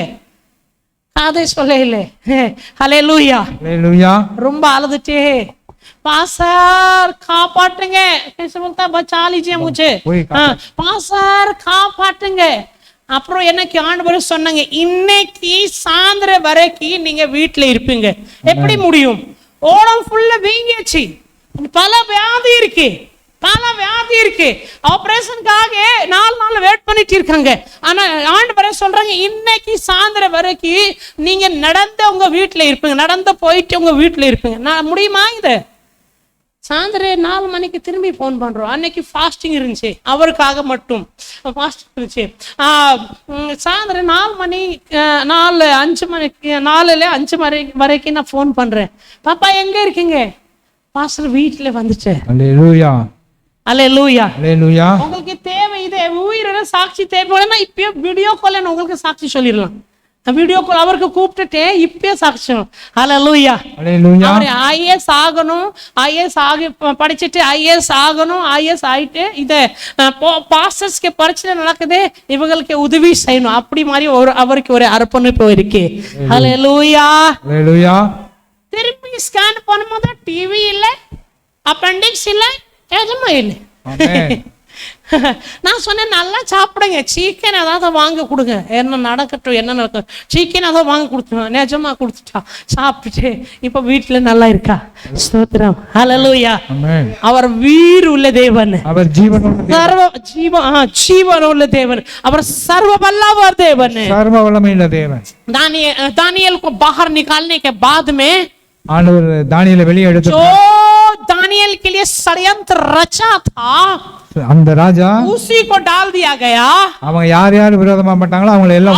Speaker 1: அதை சொல்ல இல்லை. ஹல்லேலூயா. ஹல்லேலூயா. ரொம்ப அழுதுட்டே, பாஸ்டர் காப்பாட்டுங்க, பச்சா लीजिए मुझे, பாஸ்டர் காப்பாட்டுங்க. அப்புறம் எனக்கு ஆண்டவர் சொன்னாங்க, இன்னைக்கு சாயந்தரம் வரைக்கும் நீங்க வீட்டுல இருப்பீங்க. எப்படி முடியும்? ஓடம் ஃபுல்லா வீங்கியாச்சு, பல வியாதி இருக்கு, ஆபரேஷனுக்காக 4 நாள் வெயிட் பண்ணிட்டு இருக்காங்க. ஆனா ஆண்டவரே சொல்றாங்க, இன்னைக்கு சாயந்தரம் வரைக்கும் நீங்க நடந்து உங்க வீட்டுல இருப்பீங்க, நடந்து போயிட்டு உங்க வீட்டுல இருப்பீங்க. நான் முடியுமா? இது சாயந்தரம் 4 மணிக்கு திரும்பி போன் பண்றோம். அன்னைக்கு ஃபாஸ்டிங் இருந்துச்சு, அவருக்காக மட்டும் ஃபாஸ்டிங் இருந்துச்சு. சாயந்தரம் 4 மணி 5 மணிக்கு 4-5 மணி வரைக்கும் நான் போன் பண்றேன், பாப்பா எங்க இருக்கீங்க? பாஸ்டர் வீட்டுல வந்துச்சு.
Speaker 2: ஹல்லேலூயா.
Speaker 1: ஹல்லேலூயா.
Speaker 2: ஹல்லேலூயா.
Speaker 1: உங்களுக்கு தேவை இது உயிரோட சாட்சி தேவைன்னா இப்பயே வீடியோ கால் உங்களுக்கு சாட்சி சொல்லிடலாம். வீடியோ கால் அவருக்கு கூப்பிட்டுட்டே இப்பயே சாட்சி. ஹல்லேலூயா.
Speaker 2: ஹல்லேலூயா.
Speaker 1: அவர் ஐஏஎஸ் ஆகணும், ஐஏஎஸ் படிச்சுட்டு ஐஏஎஸ் ஆகணும், ஐஏஎஸ் ஆயிட்டு இத பாஸ்டர்ஸ்க்கு பரிச்சை நடக்குது, இவங்களுக்கு உதவி செய்யணும், அப்படி மாதிரி அவருக்கு ஒரு அர்ப்பணிப்பு இருக்கு. ஹல்லேலூயா.
Speaker 2: ஹல்லேலூயா.
Speaker 1: திரும்பி ஸ்கேன் பண்ணும்போது டிவி இல்லை, அப்பெண்டிக்ஸ் இல்லை, எதுவுமே இல்லை. நான் சொன்னேன் நல்லா சாப்பிடுங்க, சிக்கன் ஏதாவது வாங்க கொடுங்க, என்ன நடக்கட்டும் என்ன நடக்கும், சிக்கன் ஏதாவது வாங்க கொடுத்துருவோம். நிஜமா கொடுத்துட்டா, சாப்பிட்டுட்டு இப்ப வீட்டுல நல்லா இருக்கா. ஸ்தோத்திரம், ஹல்லேலூயா. அவர் வீர் உள்ள தேவன், அவர் ஜீவன் உள்ள தேவன், அவர் சர்வ வல்லவர் தேவன்,
Speaker 2: சர்வ வல்லமையுள்ள தேவன்.
Speaker 1: दानियल को बाहर निकालने के बाद में
Speaker 2: ஆண்டவர் தானியேலை வெளியே எடுத்து
Speaker 1: जो दानियल के लिए षड्यंत्र रचा था
Speaker 2: அந்த ராஜா
Speaker 1: उसी को डाल दिया गया,
Speaker 2: அவங்க யார் யார் விரோதமா பட்டாங்களோ அவங்க எல்லாம்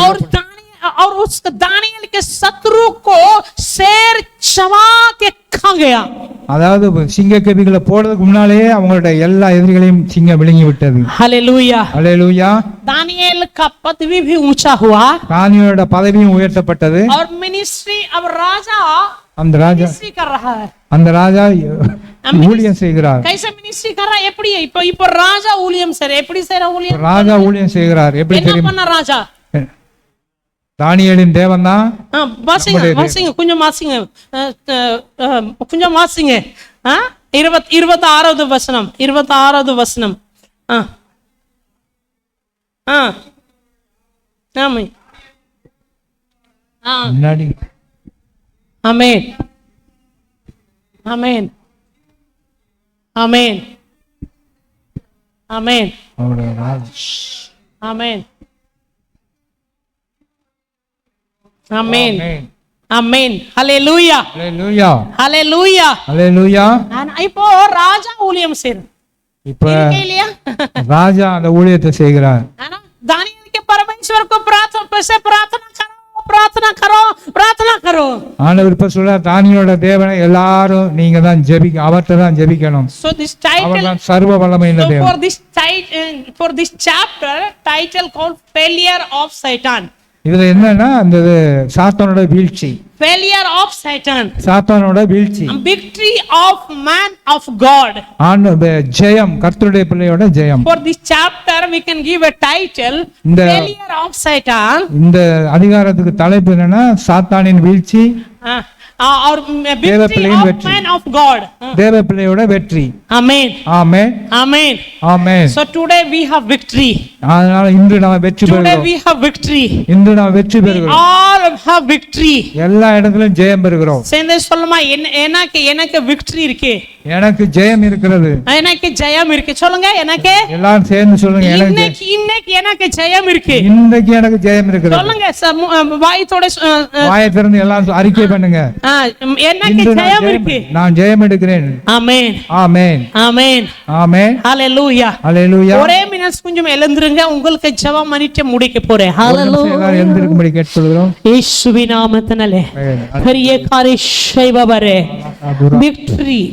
Speaker 1: और उस दानियल के शत्रु को शेर चबा के खा गया.
Speaker 2: அதாவது சிங்க கெபிகளை போடுறதுக்கு முன்னாலேயே அவங்களுடைய எல்லா எதிரிகளையும் சிங்கம் விழுங்கி விட்டது.
Speaker 1: Hallelujah,
Speaker 2: hallelujah.
Speaker 1: दानियल का पदवी भी ऊंचा हुआ,
Speaker 2: தானியேலோட பதவியும் உயர்த்தப்பட்டது.
Speaker 1: और मिनिस्ट्री अब राजा
Speaker 2: அந்த ராஜா
Speaker 1: मिनिस्ट्री कर रहा है,
Speaker 2: அந்த ராஜா ஊழியம் செய்கிறார்.
Speaker 1: कैसे मिनिस्ट्री कर रहा है? எப்படி இப்போ ராஜா ஊழியம் செய்றார். எப்படி செய்றார் ஊழியம்?
Speaker 2: ராஜா ஊழியம் செய்கிறார். எப்படி
Speaker 1: என்ன
Speaker 2: தெரியுமா?
Speaker 1: பண்ண ராஜா?
Speaker 2: தானியேலின் தேவன் தான்.
Speaker 1: வாசிங்க கொஞ்சம் வாசிங்க, கொஞ்சம் வாசிங்க. 26வது வசனம், 26வது வசனம். ஆமே,
Speaker 2: முன்னாடி
Speaker 1: ஆமென், ஆமென், ஆமென், ஆமென், ஆமென், ஆமென், ஆமென். ஹல்லேலூயா,
Speaker 2: ஹல்லேலூயா,
Speaker 1: ஹல்லேலூயா,
Speaker 2: ஹல்லேலூயா.
Speaker 1: இப்போ ராஜா ஊழியம் செய்றார்.
Speaker 2: இப்போ ராஜா அந்த ஊழியத்தை செய்கிறார்.
Speaker 1: दानियल के परमेश्वर को प्रार्थना करो.
Speaker 2: ஆண்டவர் இப்ப சொல்றார், தானியேலோட தேவனை எல்லாரும் நீங்க தான் ஜெபிக்க, அவர்ட்ட தான் ஜெபிக்கணும்.
Speaker 1: So this title,
Speaker 2: அவர்தான் சர்வ வல்லமையுள்ள தேவன்.
Speaker 1: for this chapter title called failure of Satan.
Speaker 2: இதுல என்னன்னா அந்த சாத்தானோட வீழ்ச்சி,
Speaker 1: failure of Satan,
Speaker 2: சாத்தானோட வீழ்ச்சி,
Speaker 1: victory of man of God.
Speaker 2: ஜெயம், கர்த்தருடைய பிள்ளையோட ஜெயம்.
Speaker 1: For this chapter we can give a title failure of Satan.
Speaker 2: இந்த அதிகாரத்துக்கு தலைப்பு என்னன்னா சாத்தானின் வீழ்ச்சி,
Speaker 1: or victory of man of God.
Speaker 2: தேவ பிள்ளையோட வெற்றி.
Speaker 1: Amen,
Speaker 2: amen,
Speaker 1: amen,
Speaker 2: amen.
Speaker 1: So today we have victory.
Speaker 2: அதனால இன்று நாம வெற்றி பெறுகிறோம்.
Speaker 1: Today we have victory.
Speaker 2: இன்று நாம வெற்றி பெறுகிறோம்.
Speaker 1: all have victory.
Speaker 2: எல்லா இடத்திலும் ஜெயம் பெறுகிறோம்.
Speaker 1: சேர்ந்து சொல்லுமா, எனக்கு victory இருக்கு,
Speaker 2: எனக்கு ஜெயம் இருக்கிறது,
Speaker 1: எனக்கு ஜெயம் இருக்கு. சொல்லுங்க, எனக்கு.
Speaker 2: எல்லாரும் சேர்ந்து சொல்லுங்க,
Speaker 1: இன்னைக்கு எனக்கு ஜெயம் இருக்கு.
Speaker 2: இன்னைக்கு எனக்கு ஜெயம் இருக்கிறது.
Speaker 1: சொல்லுங்க, வாயத்தோட
Speaker 2: வாயை திறந்து எல்லாரும் அறிக்கை பண்ணுங்க,
Speaker 1: எனக்கு ஜெயம் இருக்கு,
Speaker 2: நான் ஜெயம் எடுக்கிறேன்.
Speaker 1: ஆமென்,
Speaker 2: ஆமென்,
Speaker 1: ஆமென்,
Speaker 2: ஆமென்.
Speaker 1: ஹல்லேலூயா,
Speaker 2: ஹல்லேலூயா.
Speaker 1: ஒரே மினிட்ஸ் கொஞ்சம் எழுந்திருங்க, உங்களுக்கு ஜெபம் பண்ணிட்டு முடிக்க போறேன். ஹல்லேலூயா.
Speaker 2: எல்லாரும் எழுந்திருக்கும்படி கேட்டுக்கொள்கிறோம்.
Speaker 1: இயேசுவின் நாமத்தினாலே பெரிய காரியம் செய்பவரே, விக்டரி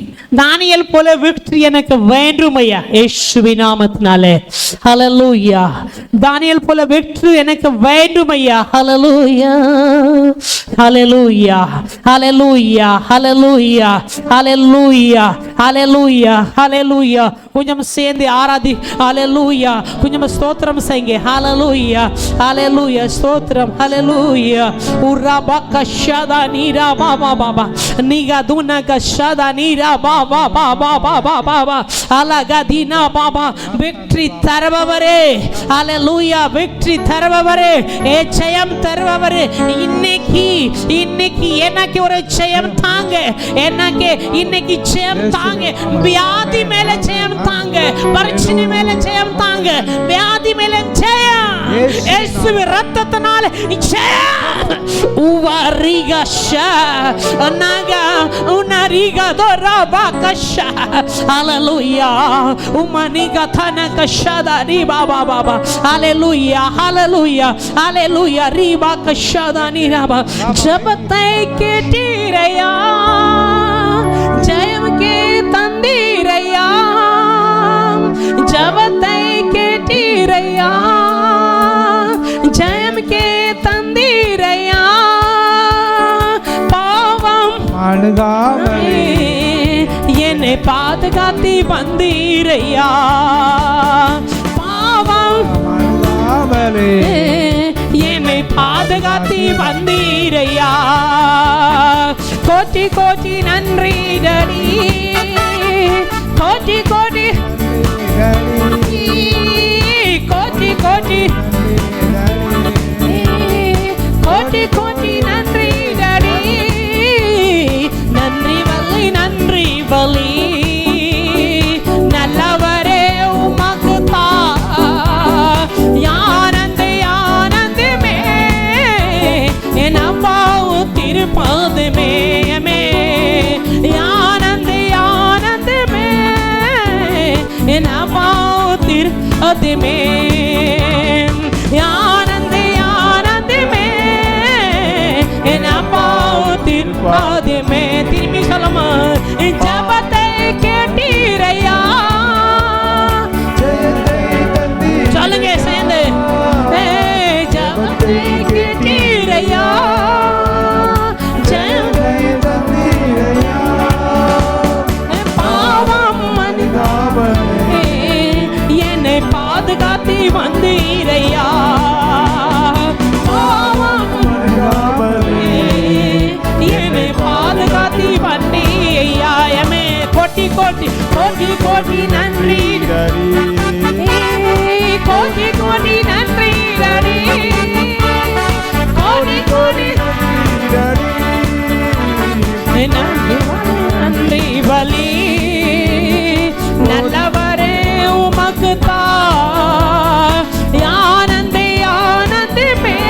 Speaker 1: தானியேல் போல விக்டரி எனக்கு வேண்டும் ஐயா, இயேசுவின் நாமத்தினாலே. ஹல்லேலூயா. தானியேல் போல விக்டரி எனக்கு வேண்டும் ஐயா. ஹல்லேலூயா, ஹல்லேலூயா, ஹல்லேலூயா, ஹல்லேலூயா, ஹல்லேலூயா, ஹல்லேலூயா, ஹல்லேலூயா. கொஞ்சம் சேர்ந்து ஆராதி. ஹல்லேலூயா. கொஞ்சம் ஸ்தோத்திரம் செய்யுங்க. ஹல்லேலூயா, ஹல்லேலூயா, ஸ்தோத்திரம். ஹல்லேலூயா. உரபக ஷதா நீரா பாபா பாபா நிகதுன கஷதா நீரா பாபா பாபா பாபா பாபா அலகதினா பாபா. விக்டரி தருபவரே, ஹல்லேலூயா, விக்டரி தருபவரே, ஜெயம் தருபவரே, இன்னைக்கு எனக்கு ஒரு ஜெயம் தாங்க, எனக்கு இன்னைக்கு ஜெயம் தாங்க. வியாதி மேல ஜெயம் தாங்க, பரீட்சை மேல ஜெயம் தாங்க, வியாதி மேல ஜெயம், இயேசுவின் ரத்தத்தினால ஜெயம். உவரிகஷா நாகா உனரிகா தோரபாகஷா. ஹல்லேலூயா. உமனிகா தனகஷதா ரிபா பாபா. ஹல்லேலூயா, ஹல்லேலூயா, ஹல்லேலூயா. ரிபா கஷதா நிரபா. ஜபத்தை கேட்டீரையா, ஜெயம் கே தந்தீரையா, ஜபத்தை கேட்டீரையா, ஜெயம் கே தந்தீரையா. பாவம்
Speaker 2: அணுகாமலே
Speaker 1: என்னை பாதுகாத்தி வந்தீரையா, பாவம்
Speaker 2: அணுகாமலே
Speaker 1: என்னை பாதுகாத்தி வந்தீரையா. கோட்டி கோட்டி நன்றி டடி, கோட்டி கோட்டி में आनंद आनंद में ना पाओ तिरपाद में तिरमी सलम जब ते केटी रया चलेंगे सेंदे जब ते केटी रया பாதுகாத்தி வந்தீரையா என்னை பாதுகாத்தி வந்தீரையா எமே கோட்டி கோட்டி கோட்டி கோட்டி நன்றி கோட்டி கோட்டி நன்றி கோட்டி கோட்டி நன்றி பலி நல்லவரே உமக்கு आनंद आनंद में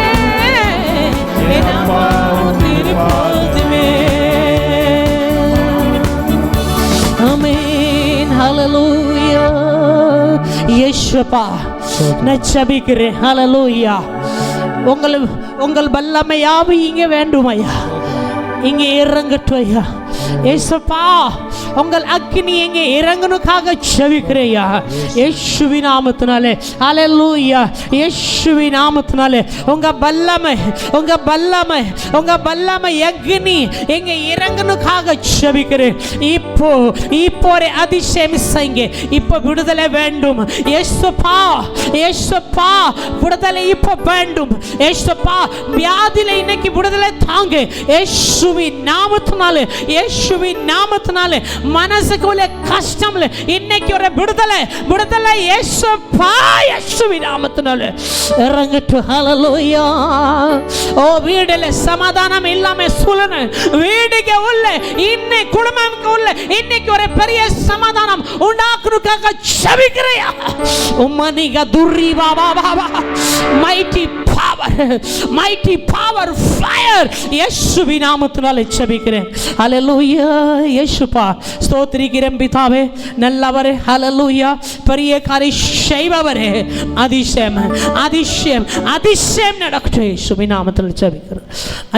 Speaker 1: तिरपाद में आमीन हालेलुया यीशुपा நச்சபிக்கிறேன் ஹalleluya உங்கள் வல்லமையாவே இங்கே வேண்டும் ஐயா இங்கே இறங்கட்டும் ஐயா ஏசப்பா உங்கள் அக்கினி எங்கே இறங்கனுக்காக ஜெபிக்கிறேயா இயேசுவின் நாமத்தினாலே ஹalleluya இயேசுவின் நாமத்தினாலே உங்க வல்லமை அக்கினி எங்கே இறங்கனுக்காக ஜெபிக்கிறேன் இப்போ ஒரு அதிசயம் செய்யுங்க இப்போ விடுதலை வேண்டும் இயேசுப்பா விடுதலை இப்போ வேண்டும் இயேசுப்பா வியாதியில இன்னைக்கு விடுதலை தாங்க இயேசுவின் நாமத்தினாலே மனசுக்குள்ள கஷ்டம்ல இன்னைக்கு ஒரு விடுதலை இயேசுவின் நாமத்தினால இறங்கட்டும் ஹalleluya ஓ வீடுல சமாதானம் இல்லாம சூழன வீடுக்கு உள்ள இன்னை குடும்பம்க்கு உள்ள இன்னைக்கு ஒரு பெரிய சமாதானம் உண்டாக்குறதுக்காக ஜெபிக்கிறேன் உம்மனிக துர்ரி பாபா mighty power fire இயேசுவின் நாமத்தினால ஜெபிக்கிறேன் ஹalleluya இயேசுப்பா ஸ்தோத்திரிக்கிறேன் பிதாவே நல்லவரே ஹalleluya பெரிய காரியம் செய்பவரே அதிசயம் நடக்கட்டும் இயேசுவின் நாமத்தில் ஜெபிக்கிறேன்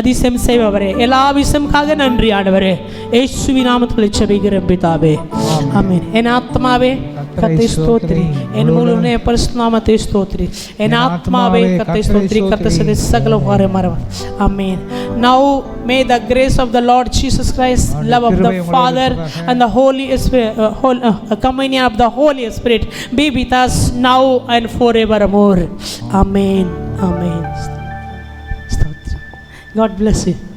Speaker 1: அதிசயம் செய்பவரே எல்லா விஷயம்காக நன்றி ஆண்டவரே இயேசுவின் நாமத்தில் ஜெபிக்கிறேன் பிதாவே ஆமென் என் ஆத்மாவே கர்த்தரை ஸ்தோத்திரி என் முழுமே பரிசுத்த நாமத்தை ஸ்தோத்திரி என் ஆத்மாவே கர்த்தரை ஸ்தோத்திரி கர்த்தர் சகல உபகாரம் மறவார் ஆமென் now may the grace of the Lord Jesus Christ love of the Father and the Holy Spirit communion of the Holy Spirit be with us now and forevermore amen God bless you.